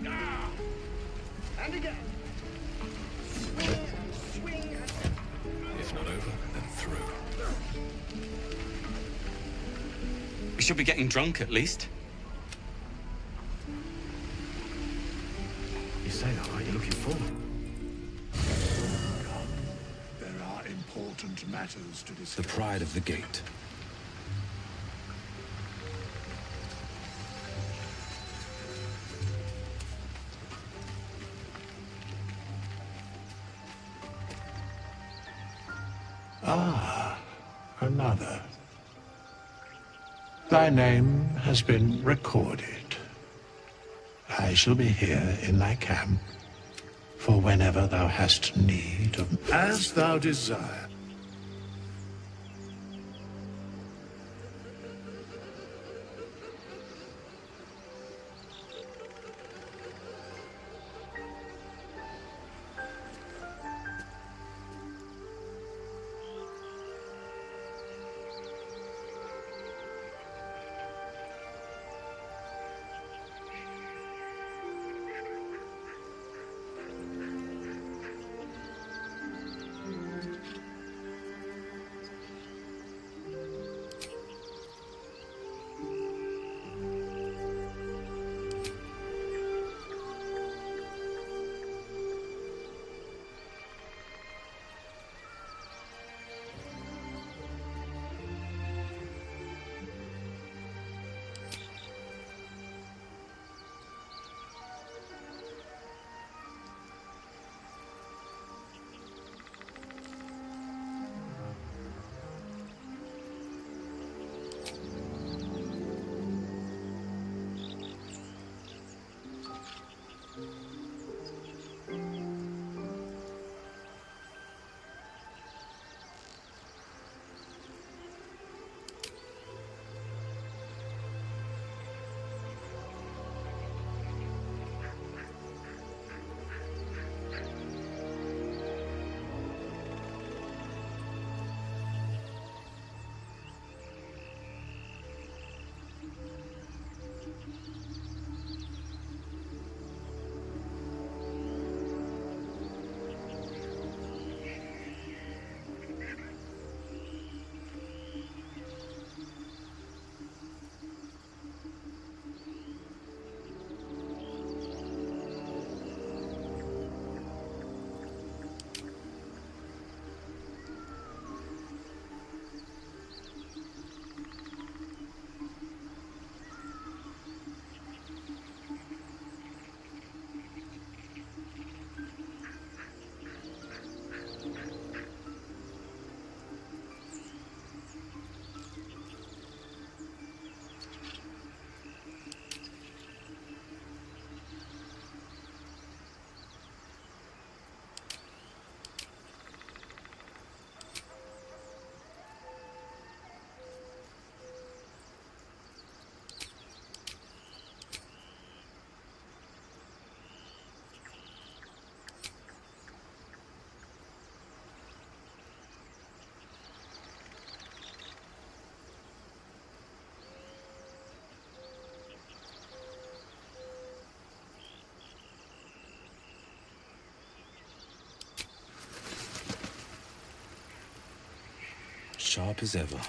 P: Now. And again. Swing and swing and...
M: If not over, then through.
D: We should be getting drunk at least.
T: You say that like you're looking forward.
Q: There are important matters to discuss.
M: The pride of the gate.
Q: Ah, another. Thy name has been recorded. I shall be here in thy camp for whenever thou hast need of... As thou desire.
F: sharp as ever.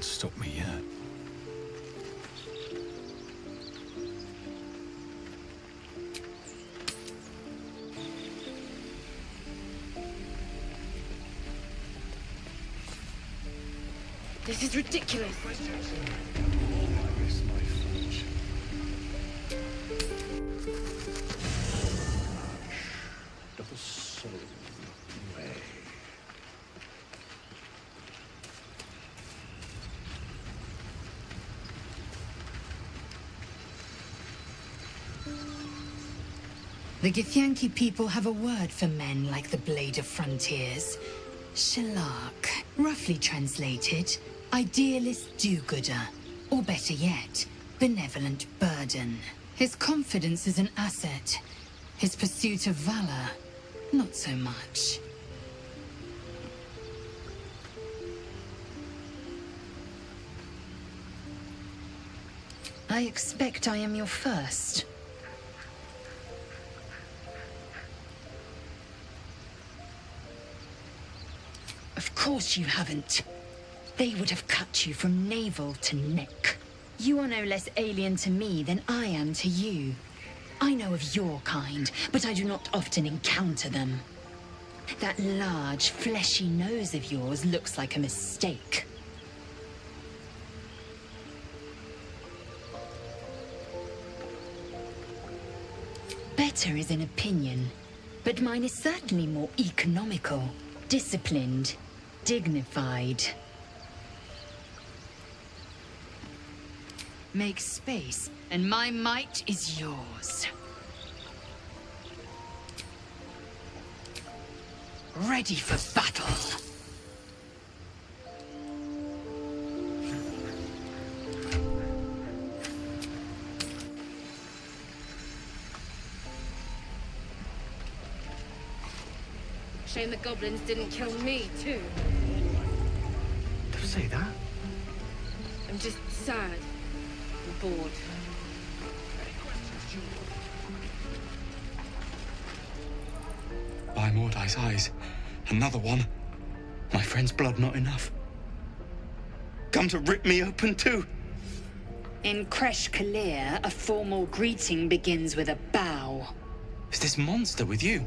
M: Stop me yet.
J: This is ridiculous.
E: The Githyanki people have a word for men like the Blade of Frontiers. Shalak. Roughly translated, idealist do-gooder. Or better yet, benevolent burden. His confidence is an asset. His pursuit of valor, not so much. I expect I am your first. Of course you haven't. They would have cut you from navel to neck. You are no less alien to me than I am to you. I know of your kind, but I do not often encounter them. That large, fleshy nose of yours looks like a mistake. Better is an opinion, but mine is certainly more economical, disciplined, dignified. Make space, and my might is yours. Ready for battle.
J: Shame the goblins didn't kill me, too.
P: Don't say that.
J: I'm just sad and bored.
S: By Mordai's eyes. Another one. My friend's blood not enough. Come to rip me open too.
E: In Kresh Kalir, a formal greeting begins with a bow.
S: Is this monster with you?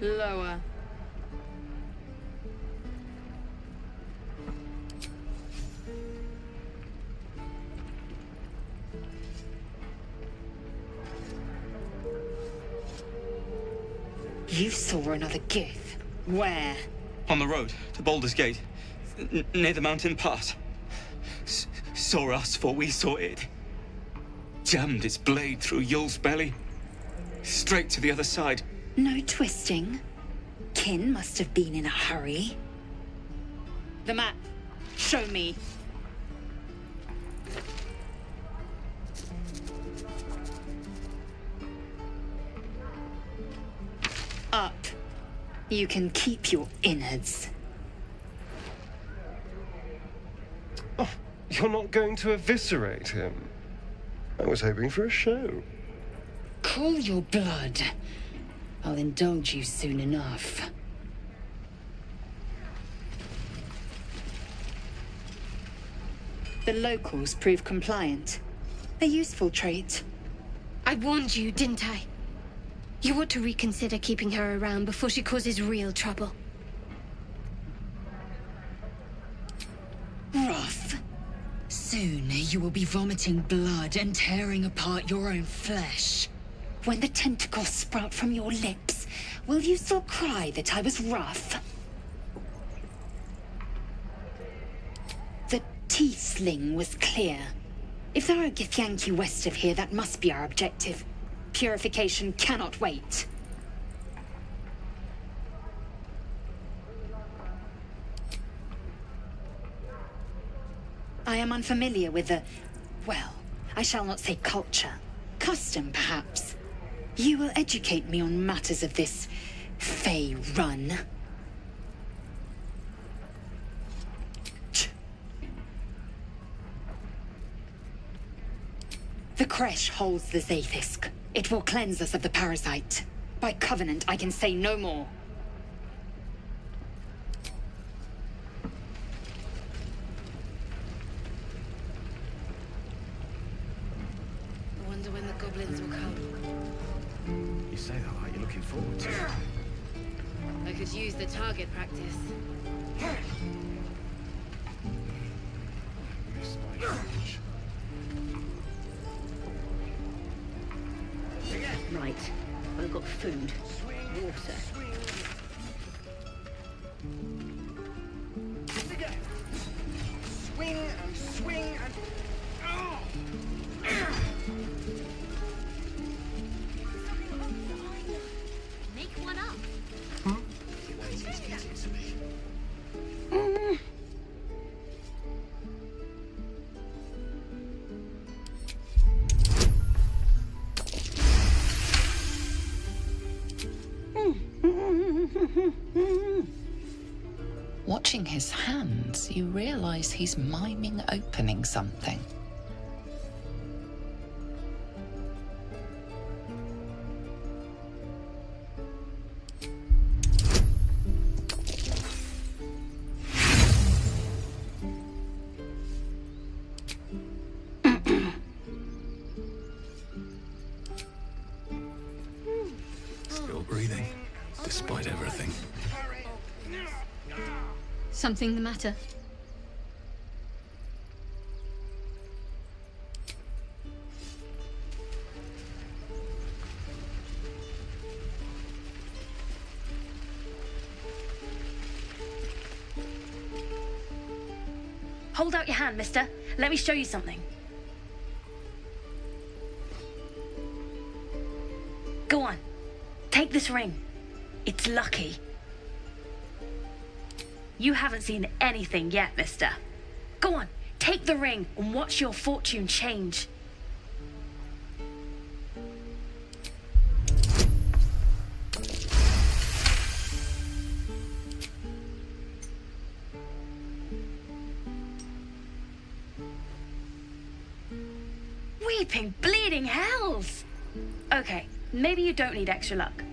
E: Lower. You saw another Gith. Where?
S: On the road to Baldur's Gate, near the mountain pass. Saw us before we saw it. Jammed its blade through Yul's belly. Straight to the other side.
E: No twisting. Kin must have been in a hurry. The map. Show me. Up. You can keep your innards.
P: Oh, you're not going to eviscerate him? I was hoping for a show.
E: Cool your blood. I'll indulge you soon enough. The locals prove compliant. A useful trait.
C: I warned you, didn't I? You ought to reconsider keeping her around before she causes real trouble.
E: Rough. Soon you will be vomiting blood and tearing apart your own flesh. When the tentacles sprout from your lips, will you still cry that I was rough? The teeth sling was clear. If there are Githyanki west of here, that must be our objective. Purification cannot wait. I am unfamiliar with the... well, I shall not say culture. Custom, perhaps. You will educate me on matters of this Fey run. The Kresh holds the Zaithisk. It will cleanse us of the parasite. By covenant, I can say no more.
I: I wonder when the goblins will come.
F: You say that like you're looking forward to it.
I: I could use the target practice. Right. I've got food, water.
F: Swing and swing and...
I: Make one up.
G: Watching his hands, you realize he's miming opening something.
M: Still breathing, despite everything.
C: Something the matter?
I: Hold out your hand, mister. Let me show you something. Go on. Take this ring. It's lucky. You haven't seen anything yet, mister. Go on, take the ring and watch your fortune change. Weeping, bleeding hells! Okay, maybe you don't need extra luck.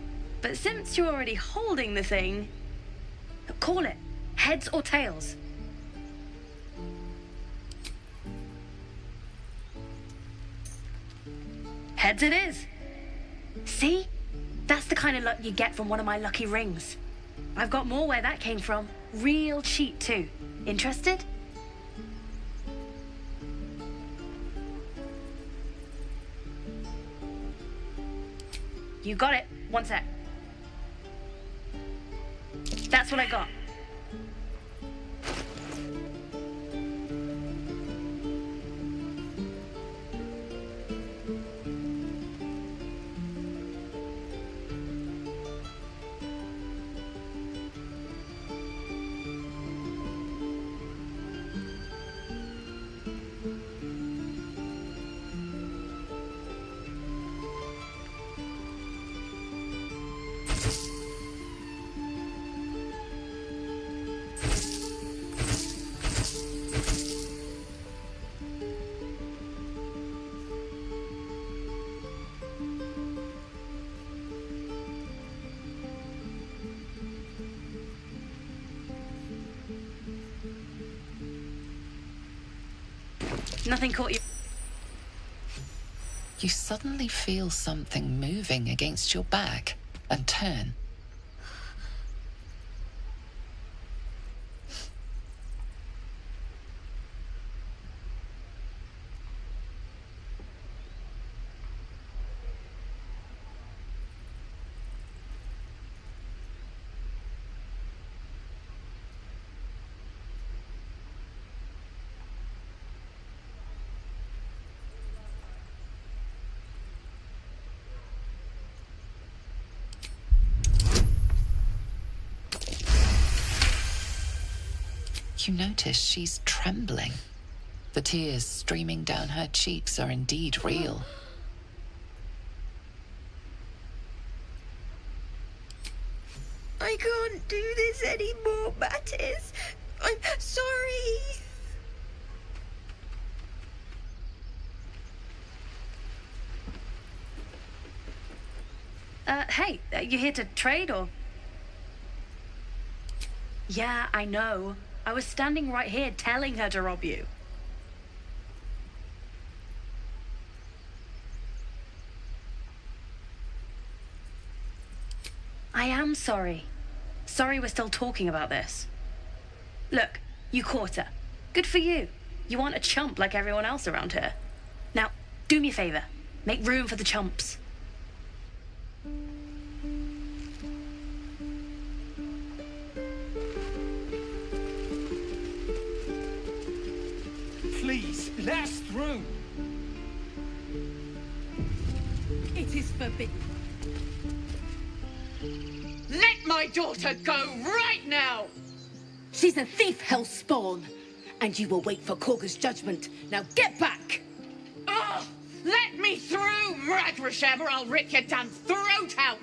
I: But since you're already holding the thing, call it. Heads or tails. Heads it is. See? That's the kind of luck you get from one of my lucky rings. I've got more where that came from. Real cheap too. Interested? You got it. One sec. That's what I got. Nothing caught you.
G: You suddenly feel something moving against your back and turn. You notice she's trembling. The tears streaming down her cheeks are indeed real.
J: I can't do this anymore, Mattis. I'm sorry.
I: Hey, you here to trade or? Yeah, I know. I was standing right here telling her to rob you. I am sorry. Sorry we're still talking about this. Look, you caught her. Good for you. You aren't a chump like everyone else around here. Now, do me a favor. Make room for the chumps.
K: Please, let us through.
L: It is forbidden. Let my daughter go right now! She's a thief, hellspawn, and you will wait for Korga's judgment. Now get back! Oh, let me through, Mragrasham, or I'll rip your damn throat out!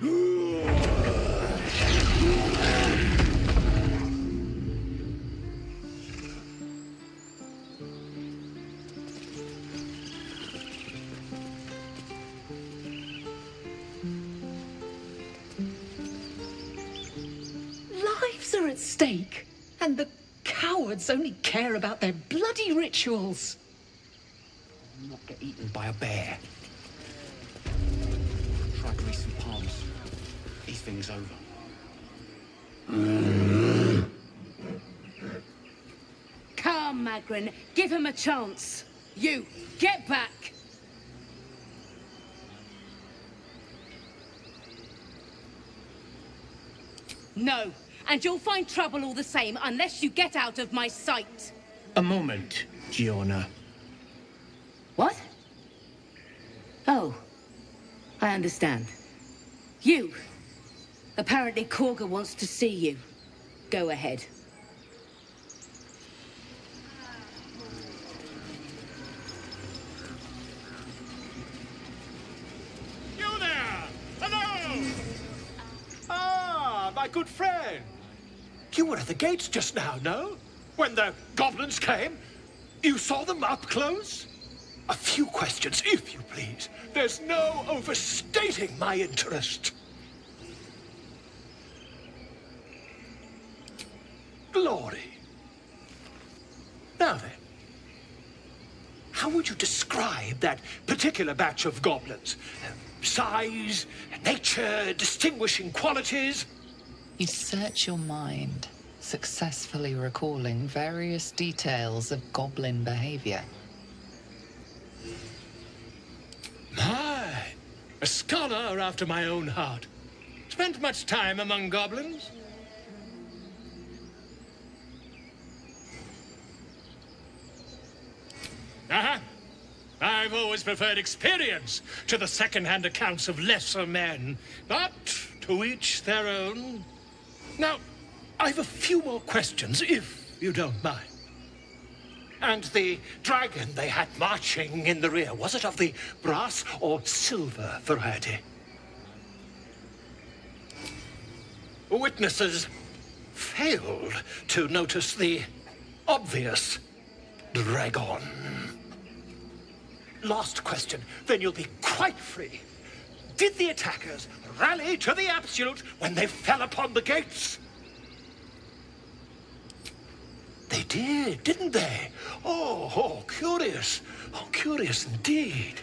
W: Lives are at stake, and the cowards only care about their bloody rituals.
K: Not get eaten by a bear. Try greasing palms. These things over.
L: Come, Magrin, give him a chance. You, get back! No, and you'll find trouble all the same unless you get out of my sight.
K: A moment, Giona.
L: What? Oh, I understand. You. Apparently Korga wants to see you. Go ahead.
X: You there! Hello! Ah, my good friend. You were at the gates just now, no? When the goblins came? You saw them up close? A few questions, if you please. There's no overstating my interest. Glory. Now then, how would you describe that particular batch of goblins? Size, nature, distinguishing qualities?
G: You search your mind, successfully recalling various details of goblin behavior.
X: My, a scholar after my own heart. Spent much time among goblins? I've always preferred experience to the second-hand accounts of lesser men. But to each their own. Now, I've a few more questions, if you don't mind. And the dragon they had marching in the rear, was it of the brass or silver variety? Witnesses failed to notice the obvious dragon. Last question, then you'll be quite free. Did the attackers rally to the absolute when they fell upon the gates? They did, didn't they? Oh, curious. Oh, curious indeed.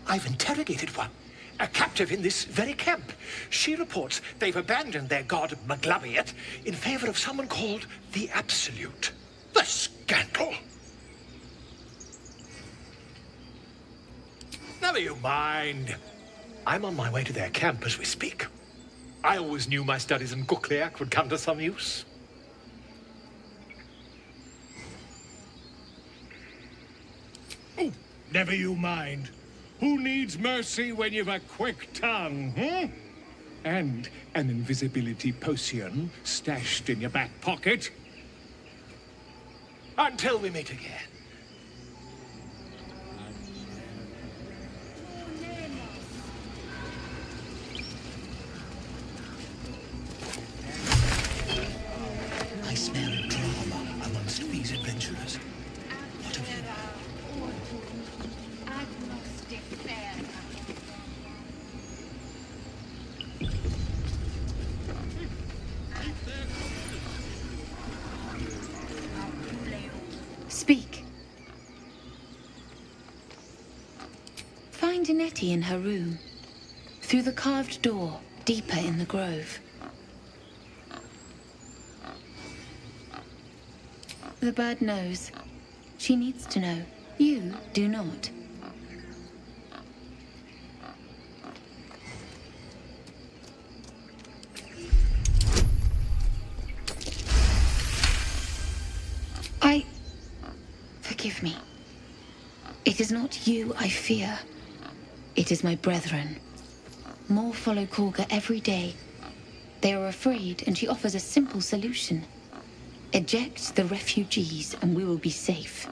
X: I've interrogated one, a captive in this very camp. She reports they've abandoned their god Maglabiet in favor of someone called the Absolute. The scandal! Never you mind. I'm on my way to their camp as we speak. I always knew my studies in Gukliak would come to some use.
Q: Oh, never you mind. Who needs mercy when you've a quick tongue, And an invisibility potion stashed in your back pocket?
X: Until we meet again.
H: I smell drama amongst these adventurers. What of you?
E: Speak. Find Nettie in her room. Through the carved door, deeper in the grove. The bird knows. She needs to know. You do not. Forgive me. It is not you I fear. It is my brethren. More follow Korga every day. They are afraid, and she offers a simple solution. Eject the refugees, and we will be safe.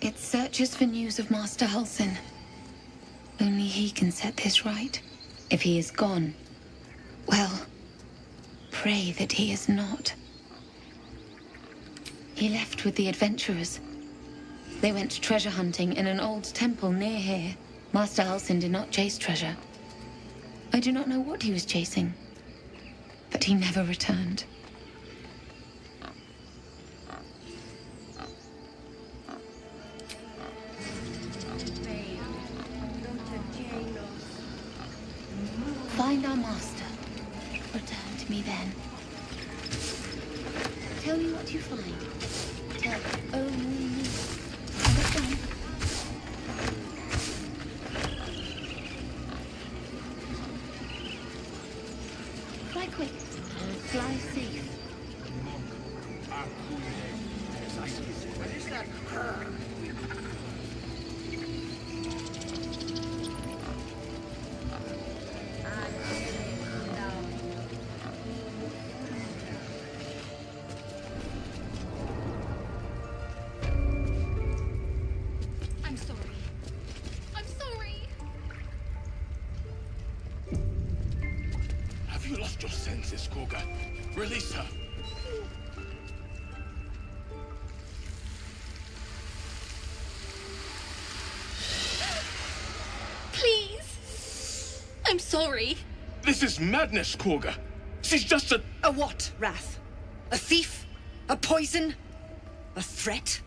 E: It searches for news of Master Halsin. Only he can set this right. If he is gone, well, pray that he is not. He left with the adventurers. They went treasure hunting in an old temple near here. Master Halsin did not chase treasure. I do not know what he was chasing, but he never returned. Find our master. Return to me then. Tell me what you find. Tell only me. Understand? Fly quick. Fly safe.
X: What is that?
H: Have you lost your senses, Korga? Release her.
R: Please. I'm sorry.
H: This is madness, Korga. She's just a...
N: A what, Wrath? A thief? A poison? A threat?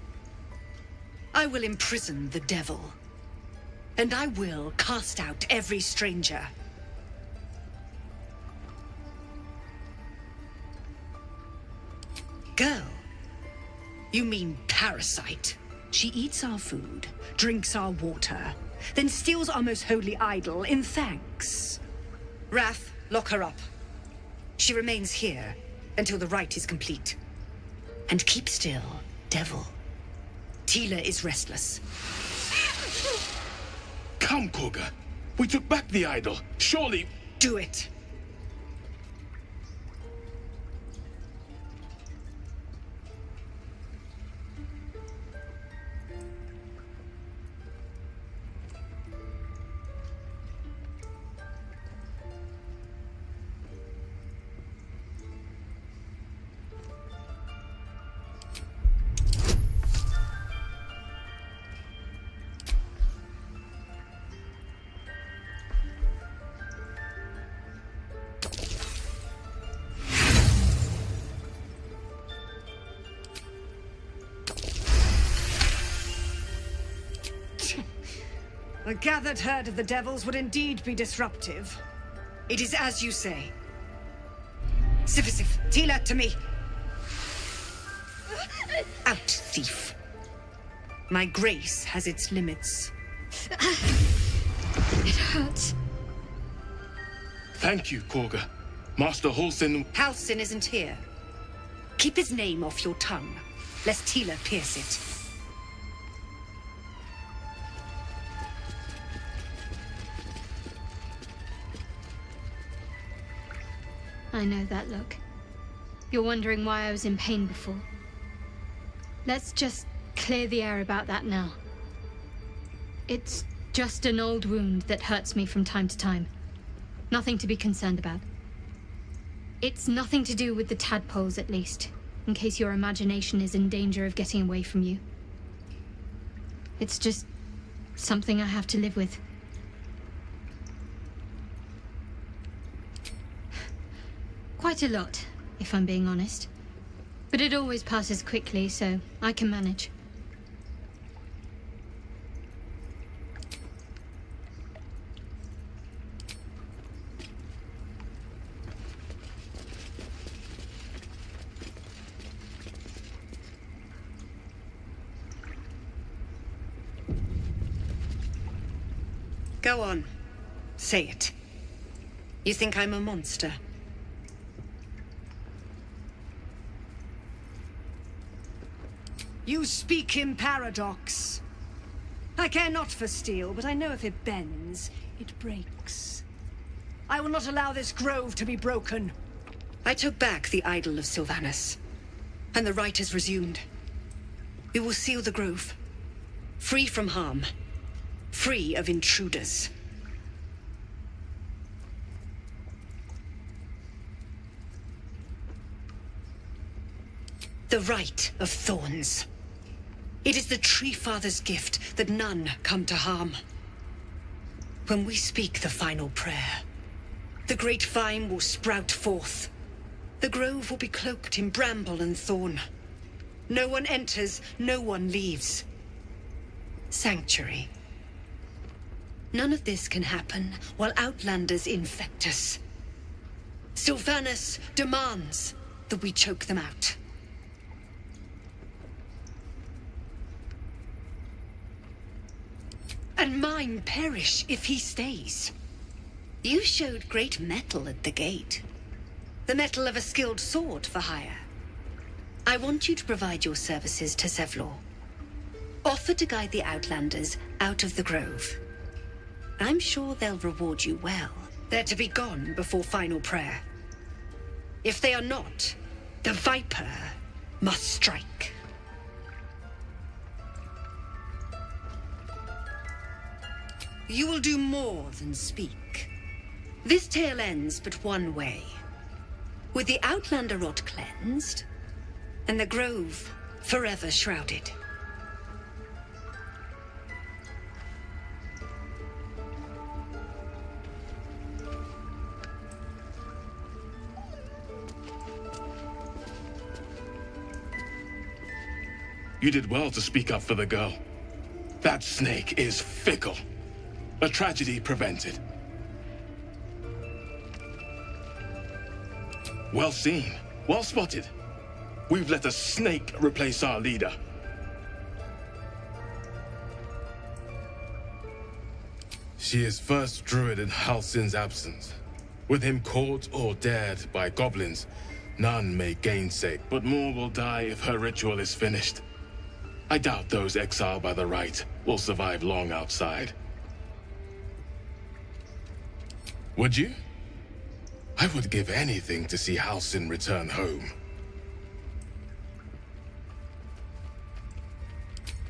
N: I will imprison the devil. And I will cast out every stranger. Girl? You mean parasite? She eats our food, drinks our water, then steals our most holy idol in thanks. Wrath, lock her up. She remains here until the rite is complete. And keep still, devil. Tila is restless.
H: Come, Korga. We took back the idol. Surely...
N: Do it. A gathered herd of the devils would indeed be disruptive. It is as you say. Sifisif, Tila, to me. Out, thief. My grace has its limits.
C: It hurts.
H: Thank you, Korga. Master Halsin...
N: Halsin isn't here. Keep his name off your tongue, lest Tila pierce it.
C: I know that look. You're wondering why I was in pain before. Let's just clear the air about that now. It's just an old wound that hurts me from time to time. Nothing to be concerned about. It's nothing to do with the tadpoles, at least, in case your imagination is in danger of getting away from you. It's just something I have to live with. Quite a lot, if I'm being honest. But it always passes quickly, so I can manage.
N: Go on. Say it. You think I'm a monster? You speak in paradox. I care not for steel, but I know if it bends, it breaks. I will not allow this grove to be broken. I took back the idol of Sylvanus, and the rite has resumed. We will seal the grove, free from harm, free of intruders. The rite of thorns. It is the Tree Father's gift that none come to harm. When we speak the final prayer, the great vine will sprout forth. The grove will be cloaked in bramble and thorn. No one enters, no one leaves. Sanctuary. None of this can happen while Outlanders infect us. Sylvanus demands that we choke them out. And mine perish if he stays. You showed great mettle at the gate. The mettle of a skilled sword for hire. I want you to provide your services to Zevlor. Offer to guide the Outlanders out of the grove. I'm sure they'll reward you well. They're to be gone before final prayer. If they are not, the Viper must strike. You will do more than speak. This tale ends but one way. With the Outlander rot cleansed, and the grove forever shrouded.
A: You did well to speak up for the girl. That snake is fickle. A tragedy prevented. Well seen. Well spotted. We've let a snake replace our leader. She is first druid in Halsin's absence. With him caught or dared by goblins, none may gainsay, but more will die if her ritual is finished. I doubt those exiled by the right will survive long outside. Would you? I would give anything to see Halsin return home.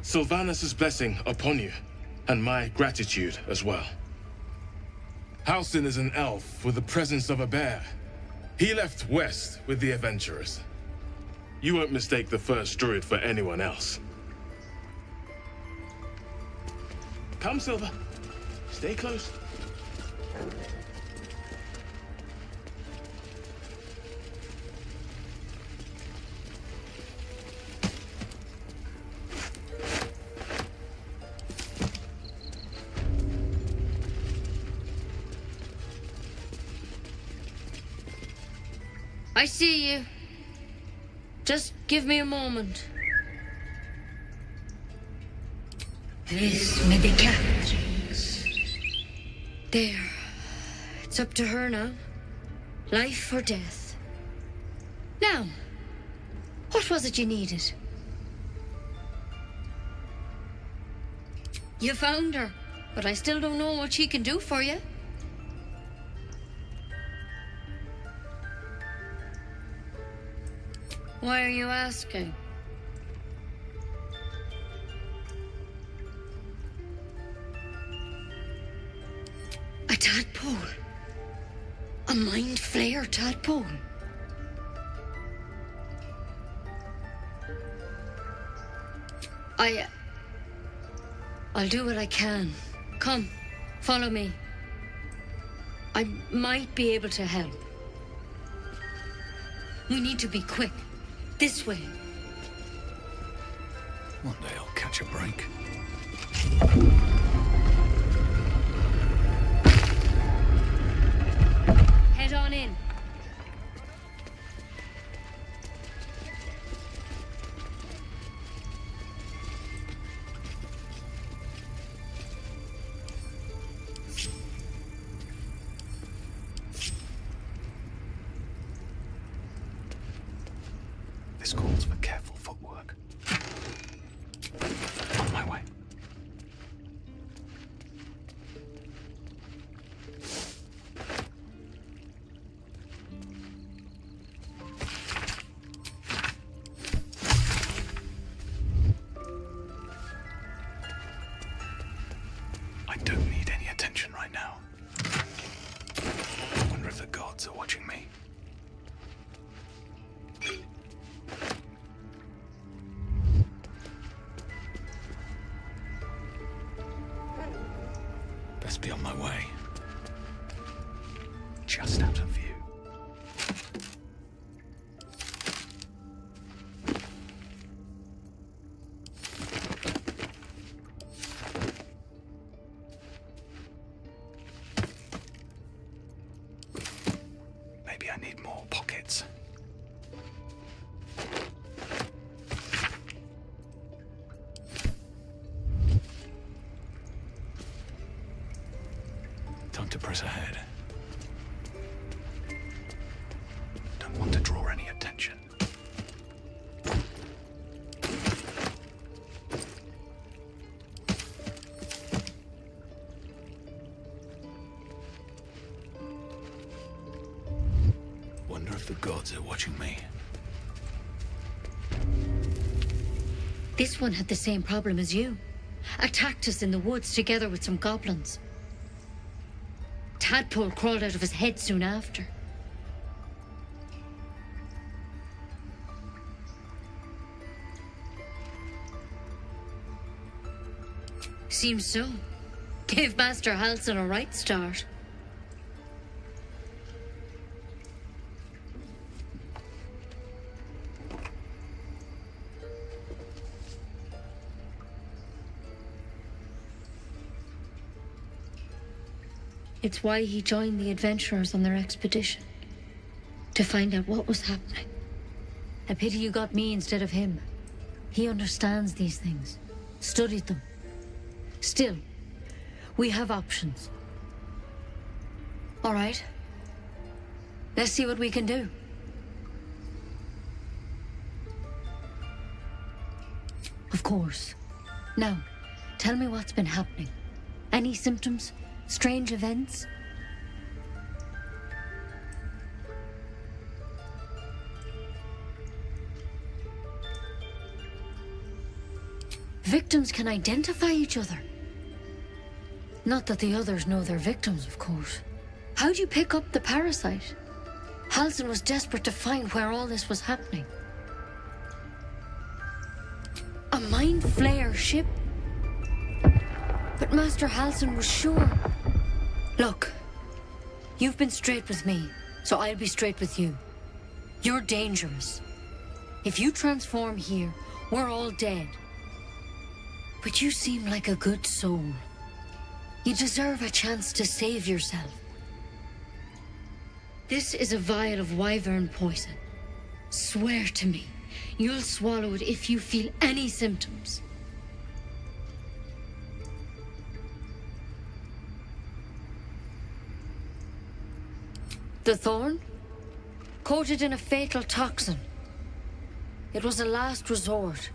A: Sylvanus' blessing upon you, and my gratitude as well. Halsin is an elf with the presence of a bear. He left west with the adventurers. You won't mistake the first druid for anyone else. Come, Silver. Stay close.
O: I see you. Just give me a moment.
C: This may be Catherine's. There. It's up to her now. Life or death. Now, what was it you needed? You found her, but I still don't know what she can do for you. Why are you asking? A tadpole. A mind flayer tadpole. I'll do what I can. Come, follow me. I might be able to help. We need to be quick. This way.
M: One day I'll catch a break.
C: Head on in.
M: This calls for careful footwork. On my way. I don't need any attention right now. I wonder if the gods are watching me. Best be on my way. Just out of view. Maybe I need more pockets. Time to press ahead. Don't want to draw any attention. Wonder if the gods are watching me.
C: This one had the same problem as you. Attacked us in the woods together with some goblins.
R: tadpole crawled out of his head soon after. Seems so. Gave Master Halsin a right start. It's why he joined the adventurers on their expedition. To find out what was happening. A pity you got me instead of him. He understands these things. Studied them. Still, we have options. All right. Let's see what we can do. Of course. Now, tell me what's been happening. Any symptoms? Strange events? Victims can identify each other. Not that the others know they're victims, of course. How'd you pick up the parasite? Halsin was desperate to find where all this was happening. A mind flayer ship? But Master Halsin was sure. Look, you've been straight with me, so I'll be straight with you. You're dangerous. If you transform here, we're all dead. But you seem like a good soul. You deserve a chance to save yourself. This is a vial of wyvern poison. Swear to me, you'll swallow it if you feel any symptoms. The thorn? Coated in a fatal toxin. It was a last resort,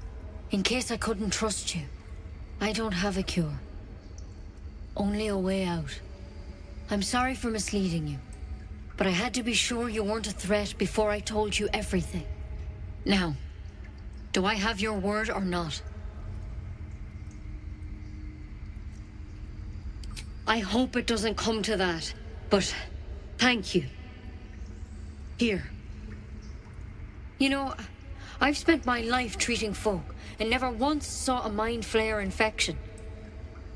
R: in case I couldn't trust you. I don't have a cure. Only a way out. I'm sorry for misleading you, but I had to be sure you weren't a threat before I told you everything. Now, do I have your word or not? I hope it doesn't come to that, but thank you. Here. You know, I've spent my life treating folk and never once saw a mind flayer infection.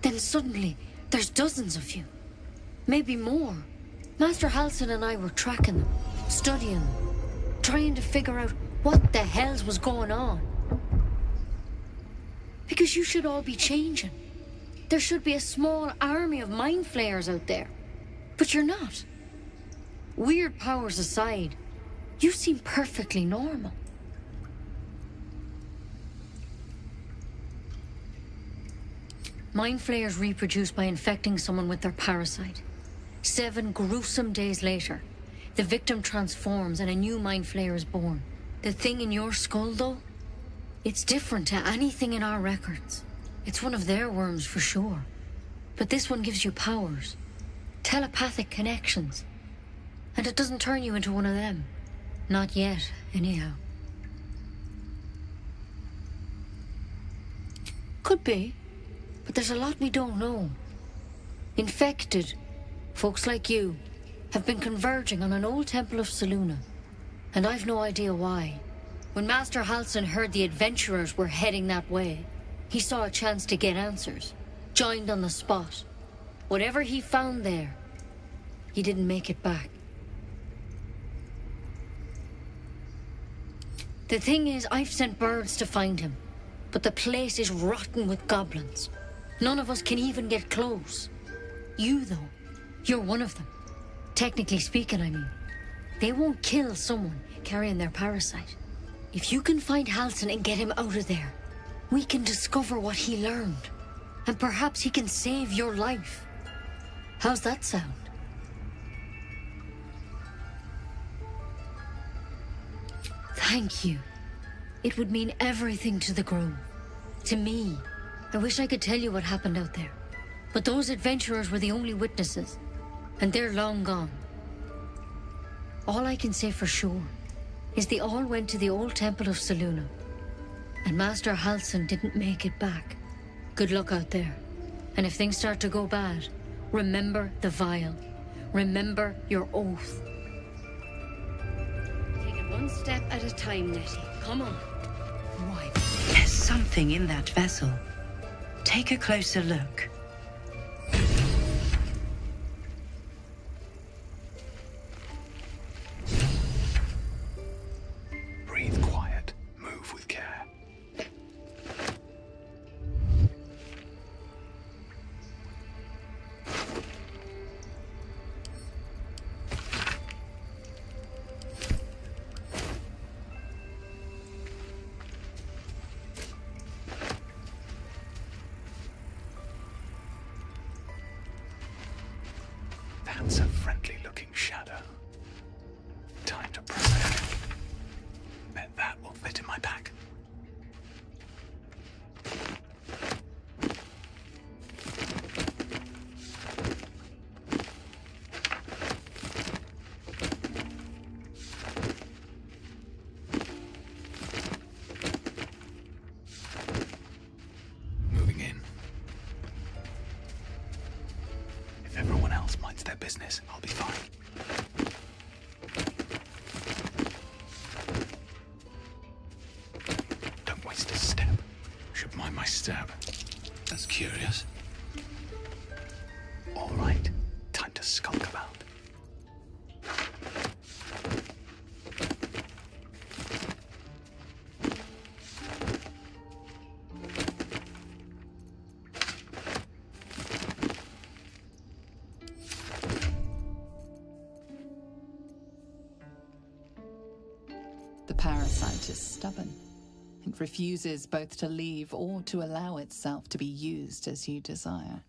R: Then suddenly, there's dozens of you. Maybe more. Master Halsin and I were tracking them, studying them, trying to figure out what the hells was going on. Because you should all be changing. There should be a small army of mind flayers out there. But you're not. Weird powers aside, you seem perfectly normal. Mind flayers reproduce by infecting someone with their parasite. 7 gruesome days later, the victim transforms and a new mind flayer is born. The thing in your skull, though, it's different to anything in our records. It's one of their worms for sure. But this one gives you powers. Telepathic connections. And it doesn't turn you into one of them. Not yet, anyhow. Could be. But there's a lot we don't know. Infected, folks like you, have been converging on an old temple of Selûne. And I've no idea why. When Master Halsin heard the adventurers were heading that way, he saw a chance to get answers. Joined on the spot. Whatever he found there, he didn't make it back. The thing is, I've sent birds to find him, but the place is rotten with goblins. None of us can even get close. You, though, you're one of them. Technically speaking, I mean. They won't kill someone carrying their parasite. If you can find Halsin and get him out of there, we can discover what he learned. And perhaps he can save your life. How's that sound? Thank you. It would mean everything to the Grove. To me. I wish I could tell you what happened out there. But those adventurers were the only witnesses. And they're long gone. All I can say for sure is they all went to the old temple of Selûne. And Master Halsin didn't make it back. Good luck out there. And if things start to go bad, remember the vial.
O: Remember your oath. Take it one step at a time, Nettie. Come on.
E: Why? There's something in that vessel. Take a closer look.
M: Breathe quiet. Move with care. That's a friendly-looking shadow. Time to prepare. Bet that will fit in my pack. Moving in. If everyone else minds their business, I'll be fine. Don't waste a step. Should mind my step. That's curious. All right, time to skulk about.
G: The parasite is stubborn. It refuses both to leave or to allow itself to be used as you desire.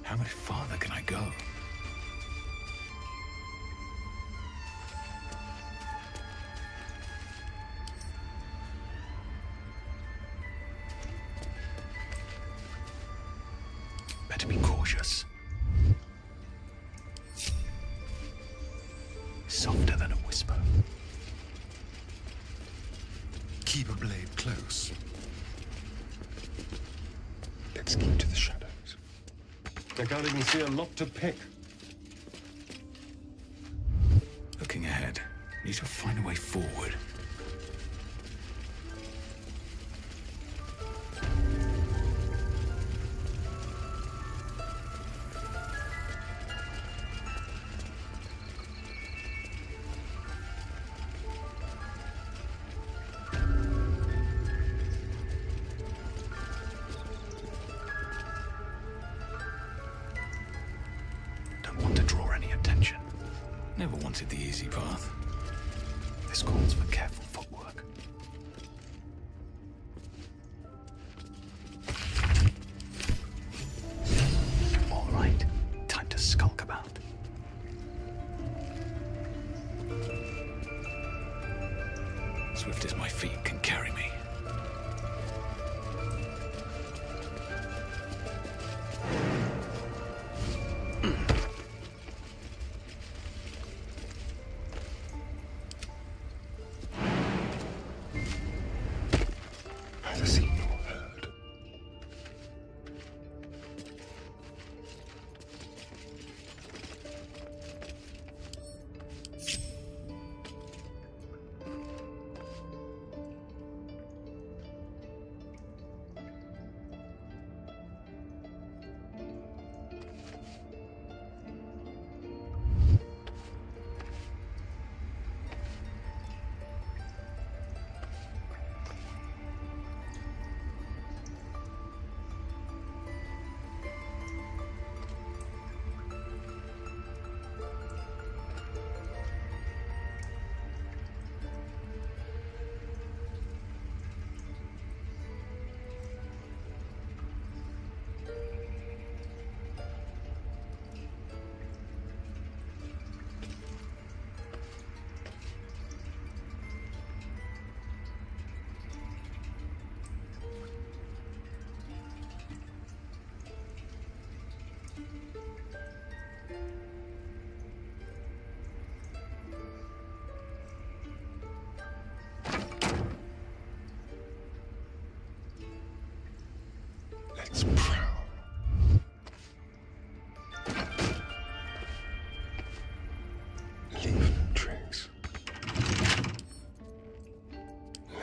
M: How much farther can I go? Better be cautious. Softer than a whisper.
P: Keep a blade close. Let's keep to the shadows. I can't even see a lot to pick.
M: Looking ahead. Need to find a way forward. Don't want to draw any attention. Never wanted the easy path. This calls for careful footwork. All right, time to skulk about. Swift as my feet can carry me.
P: Neither seen nor heard.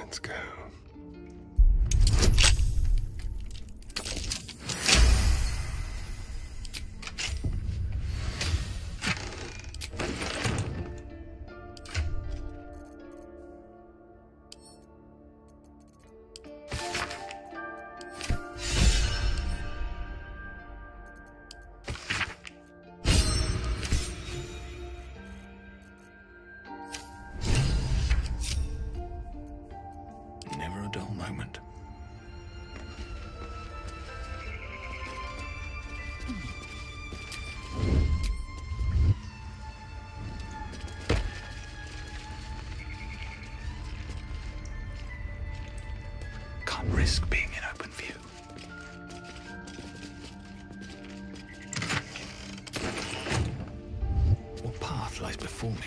P: Let's go.
M: Never a dull moment. Can't risk being in open view. What path lies before me?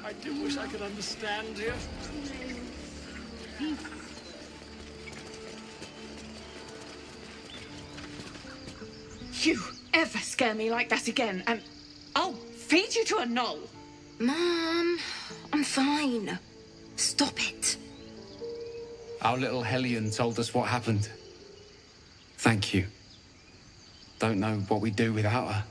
X: I do wish I could understand you.
L: You ever scare me like that again, and I'll feed you to a knoll.
O: Mom, I'm fine. Stop it.
K: Our little Hellion told us what happened. Thank you. Don't know what we'd do without her.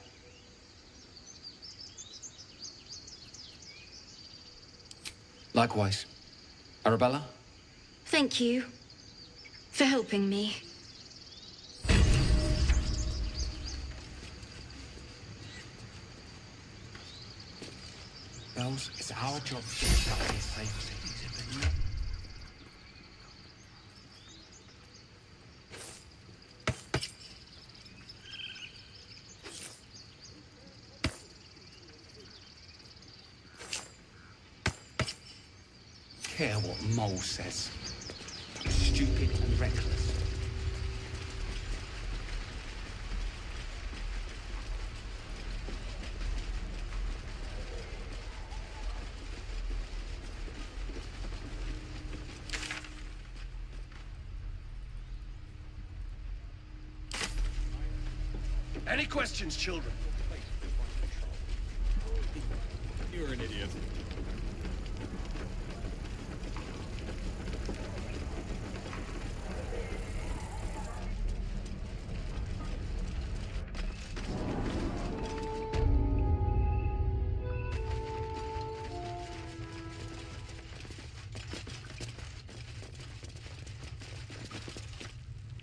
K: Likewise. Arabella?
O: Thank you for helping me.
K: Bells, it's our job to get out here safely. Care what Mole says. Stupid and reckless.
P: Any questions, children?
X: You're an idiot.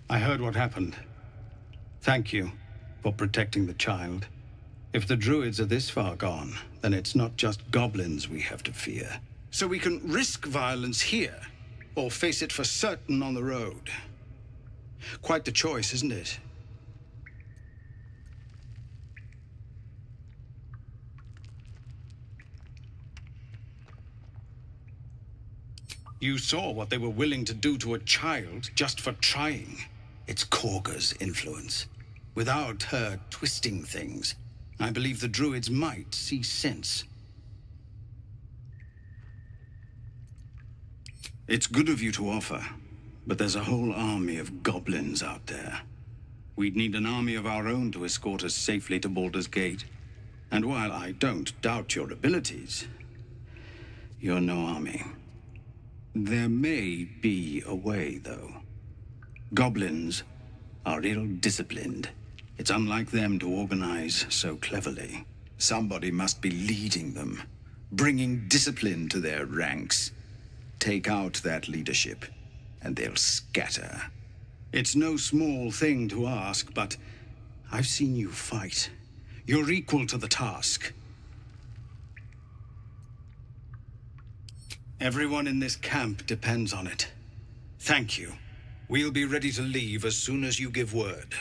B: I heard what happened. Thank you for protecting the child. If the druids are this far gone, then it's not just goblins we have to fear. So we can risk violence here, or face it for certain on the road. Quite the choice, isn't it? You saw what they were willing to do to a child just for trying. It's Korga's influence. Without her twisting things, I believe the druids might see sense. It's good of you to offer, but there's a whole army of goblins out there. We'd need an army of our own to escort us safely to Baldur's Gate. And while I don't doubt your abilities, you're no army. There may be a way, though. Goblins are ill-disciplined. It's unlike them to organize so cleverly. Somebody must be leading them, bringing discipline to their ranks. Take out that leadership, and they'll scatter. It's no small thing to ask, but I've seen you fight. You're equal to the task. Everyone in this camp depends on it. Thank you. We'll be ready to leave as soon as you give word.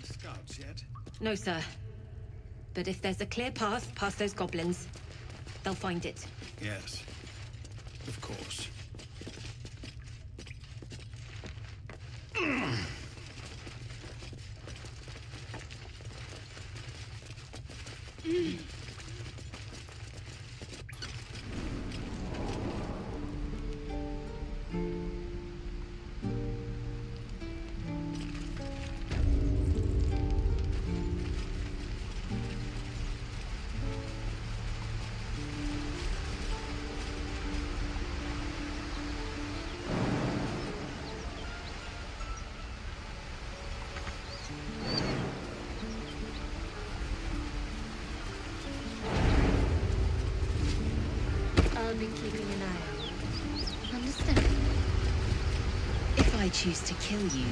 P: Scouts yet?
D: No, sir. But if there's a clear path past those goblins, they'll find it.
B: Yes, of course.
C: I'll be keeping an eye out. Understand?
E: If I choose to kill you,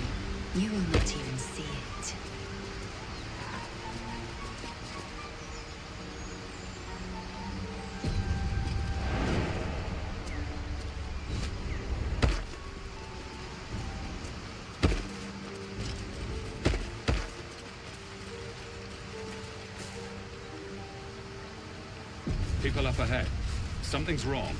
E: you will not even see it.
M: People up ahead. Something's wrong.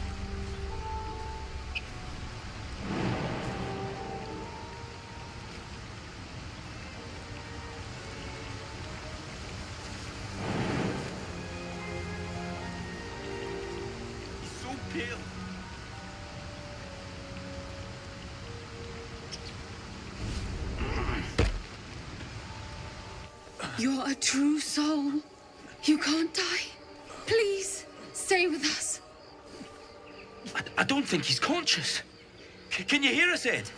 F: He's so pale.
L: You're a true soul. You can't die. Please, stay with us.
H: I don't think he's conscious. Can you hear us, Ed?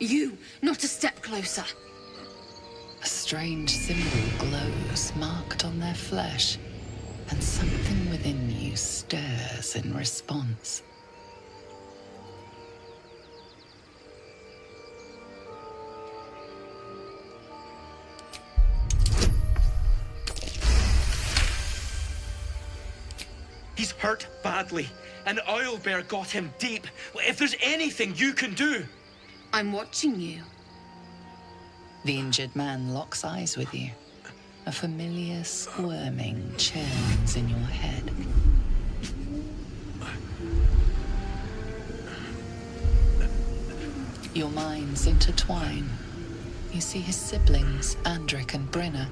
L: You, not a step closer.
G: A strange symbol glows, marked on their flesh, and something within you stirs in response.
H: He's hurt badly. An owlbear got him deep. If there's anything you can do...
L: I'm watching you.
G: The injured man locks eyes with you. A familiar squirming churns in your head. Your minds intertwine. You see his siblings, Andric and Brenna,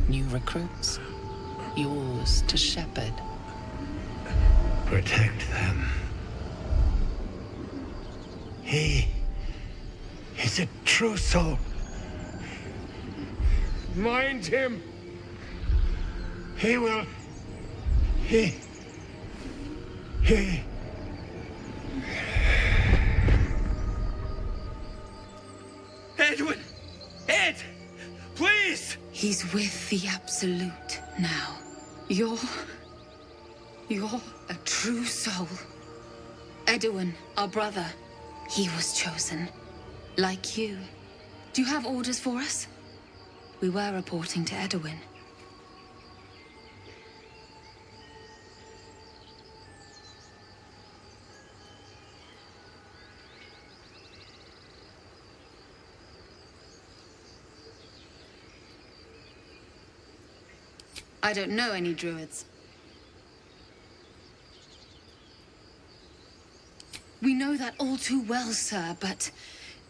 G: new recruits, yours to shepherd.
F: Protect them. He is a true soul.
Q: Mind him!
F: He will... He...
H: Edwin! Ed! Please!
L: He's with the Absolute now. You're a true soul. Edwin, our brother, he was chosen. Like you. Do you have orders for us? We were reporting to Edwin. I don't know any druids. We know that all too well, sir, but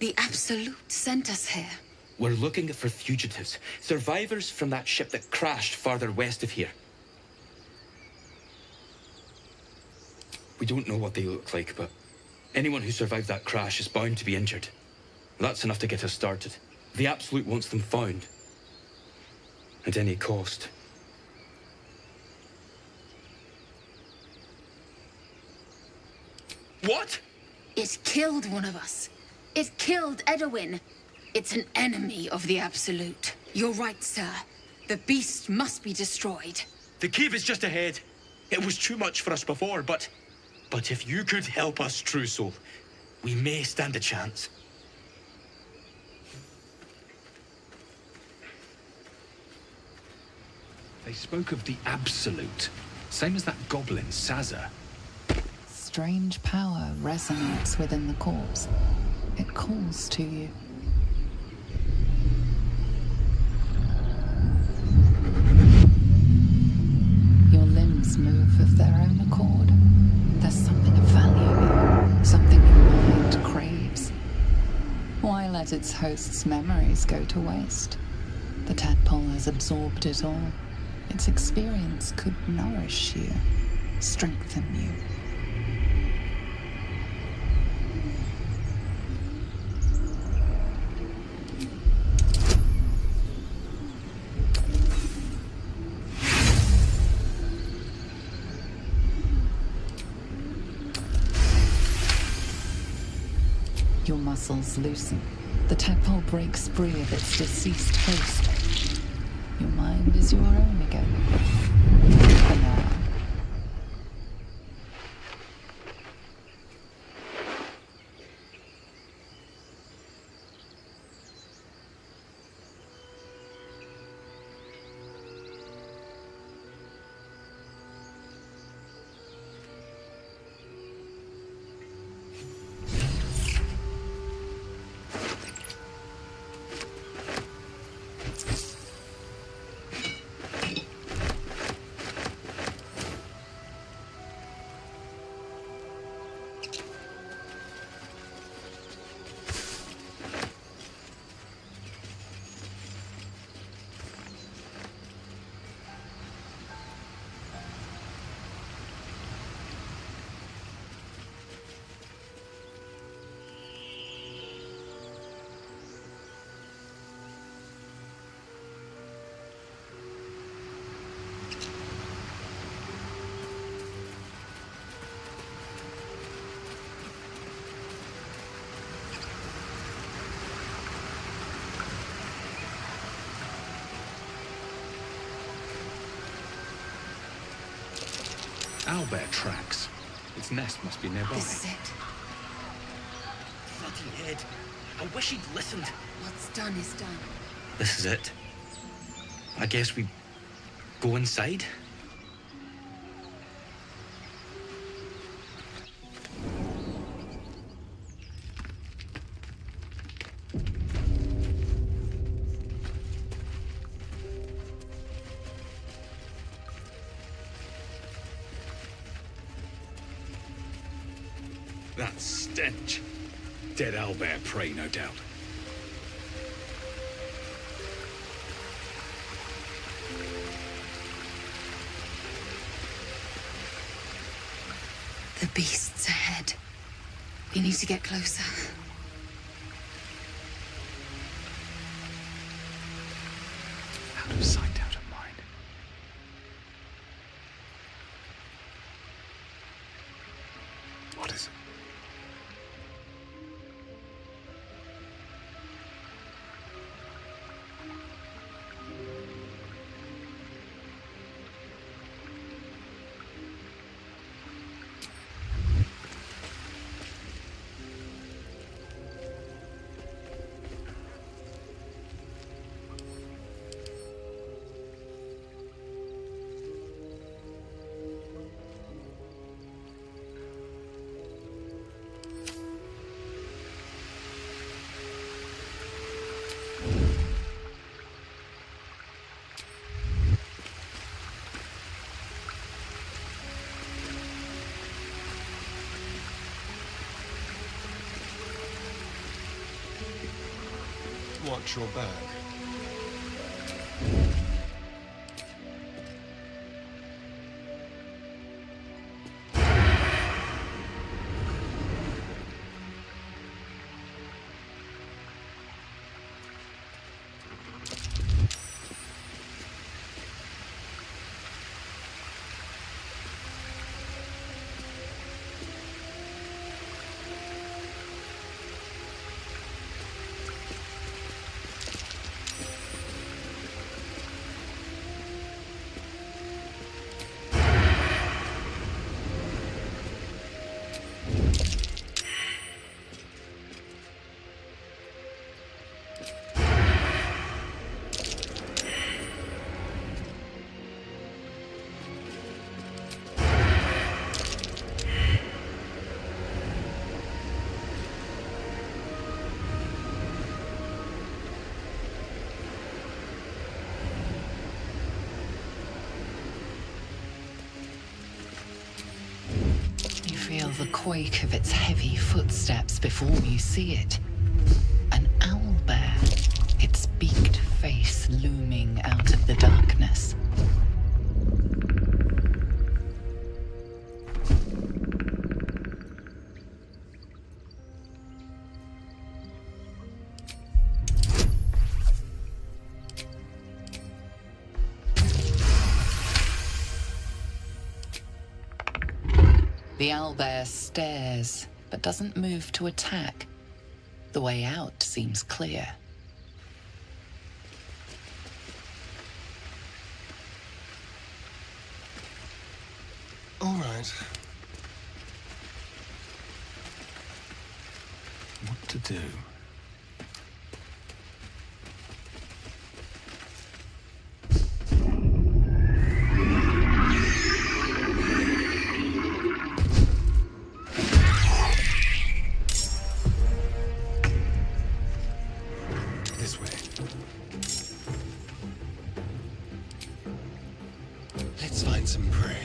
L: the Absolute sent us here.
H: We're looking for fugitives. Survivors from that ship that crashed farther west of here. We don't know what they look like, but anyone who survived that crash is bound to be injured. That's enough to get us started. The Absolute wants them found. At any cost. What?
L: It killed one of us. It killed Edwin. It's an enemy of the Absolute. You're right, sir. The beast must be destroyed.
H: The cave is just ahead. It was too much for us before, but if you could help us, True Soul, we may stand a chance.
M: They spoke of the Absolute. Same as that goblin, Sazza.
G: strange power resonates within the corpse. It calls to you. Your limbs move of their own accord. There's something of value, something your mind craves. Why let its host's memories go to waste? The tadpole has absorbed it all. Its experience could nourish you, strengthen you. Your muscles loosen. The tadpole breaks free of its deceased host. Your mind is your own again. For now.
M: Owlbear tracks. Its nest must be nearby.
E: This is it.
S: Bloody head. I wish he'd listened.
E: What's done is done.
H: This is it. I guess we go inside?
M: That stench. Dead owlbear prey, no doubt.
E: The beast's ahead. We need to get closer.
M: Out of sight, out of mind. What is it?
P: Watch your back.
G: quake of its heavy footsteps before you see it. An owlbear, its beaked face looming out of the darkness. The owlbear stares, but doesn't move to attack. The way out seems clear.
P: All right.
M: What to do?
P: This way. Let's find some prey.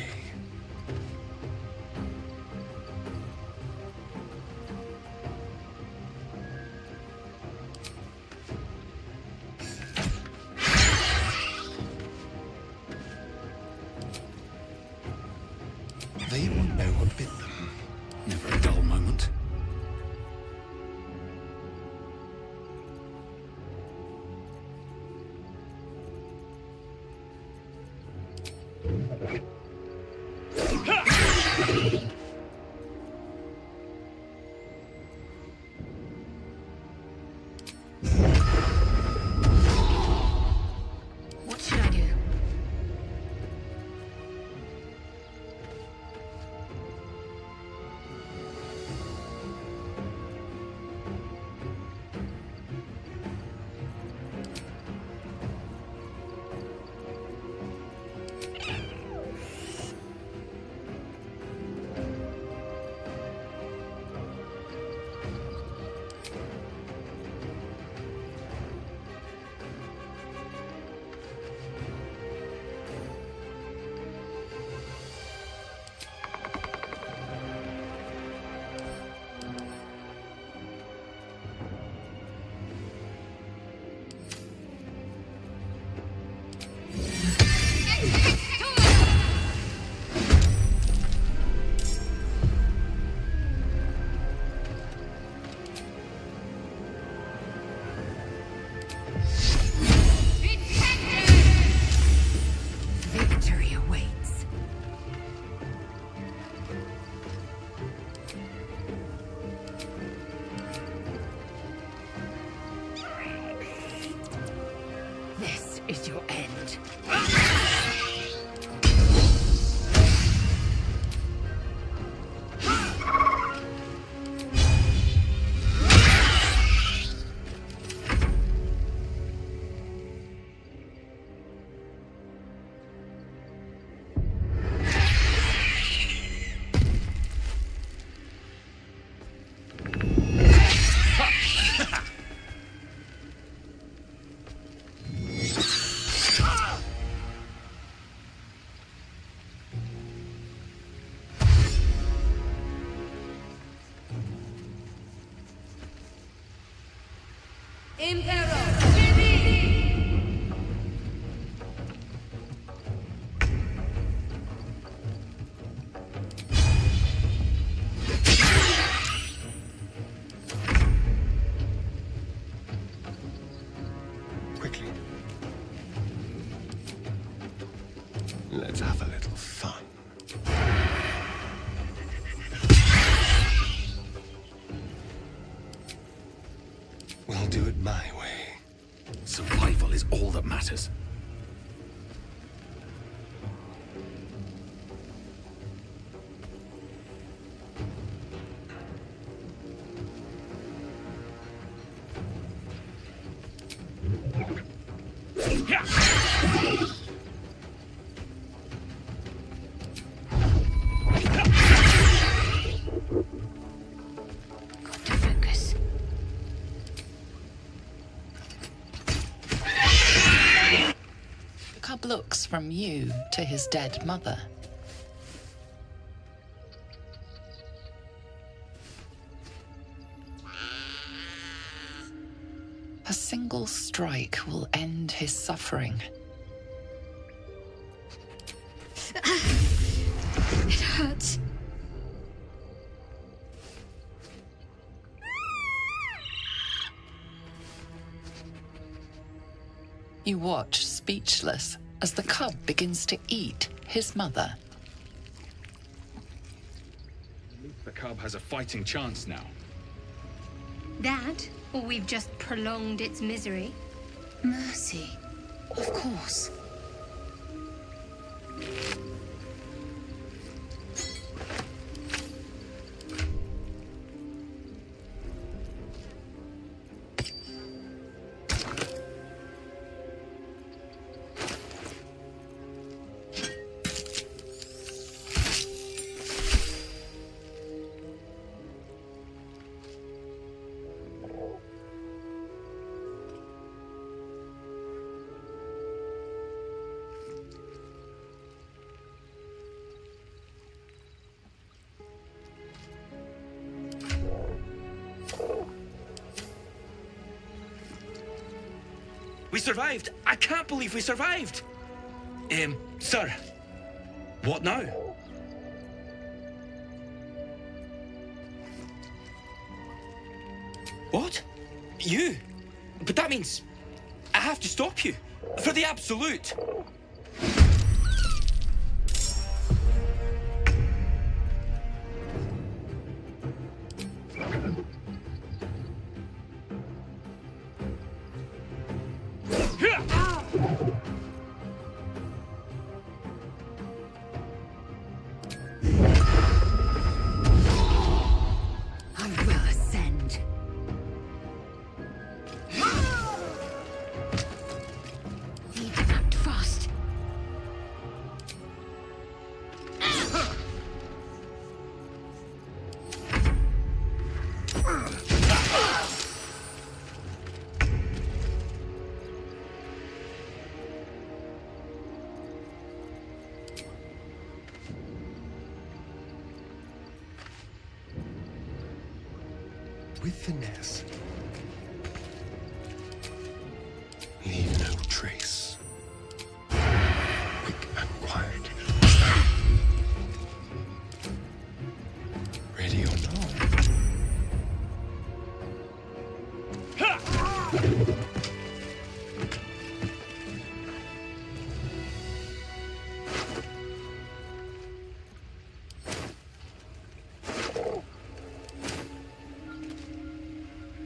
P: They won't know what bit them.
M: Never a dull moment.
N: What should I do? Victory awaits. This is your end.
P: Quickly. Let's have a little fun. We'll do it my way.
M: Survival is all that matters.
N: Got to focus.
G: The cub looks from you to his dead mother. A single strike will end his suffering.
C: It hurts.
G: You watch, speechless, as the cub begins to eat his mother.
M: The cub has a fighting chance now.
C: That, or we've just prolonged its misery.
E: Mercy. Of course.
H: We survived! I can't believe we survived! Sir, what now? What? You? But that means I have to stop you. For the Absolute.
E: I will ascend. Need to act fast.
J: With finesse. Leave no trace. Quick and quiet. Ready or not?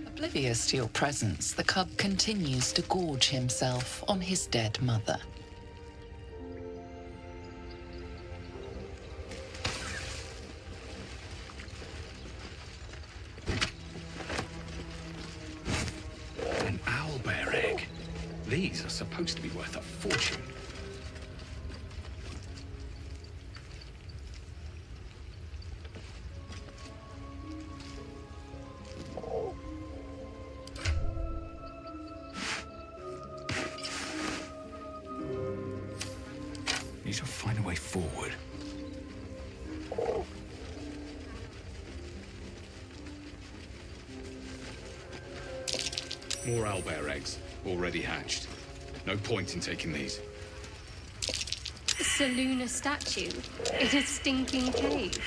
G: Oblivious to your presence, the cub continues to gorge himself on his dead mother.
M: An owlbear egg. These are supposed to be worth a fortune. Need to find a way forward. More owlbear eggs, already hatched. No point in taking these.
C: A Seluna statue in a stinking cave.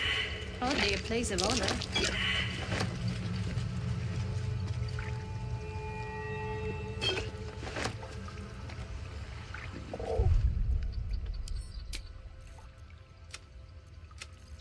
C: Hardly a place of honor.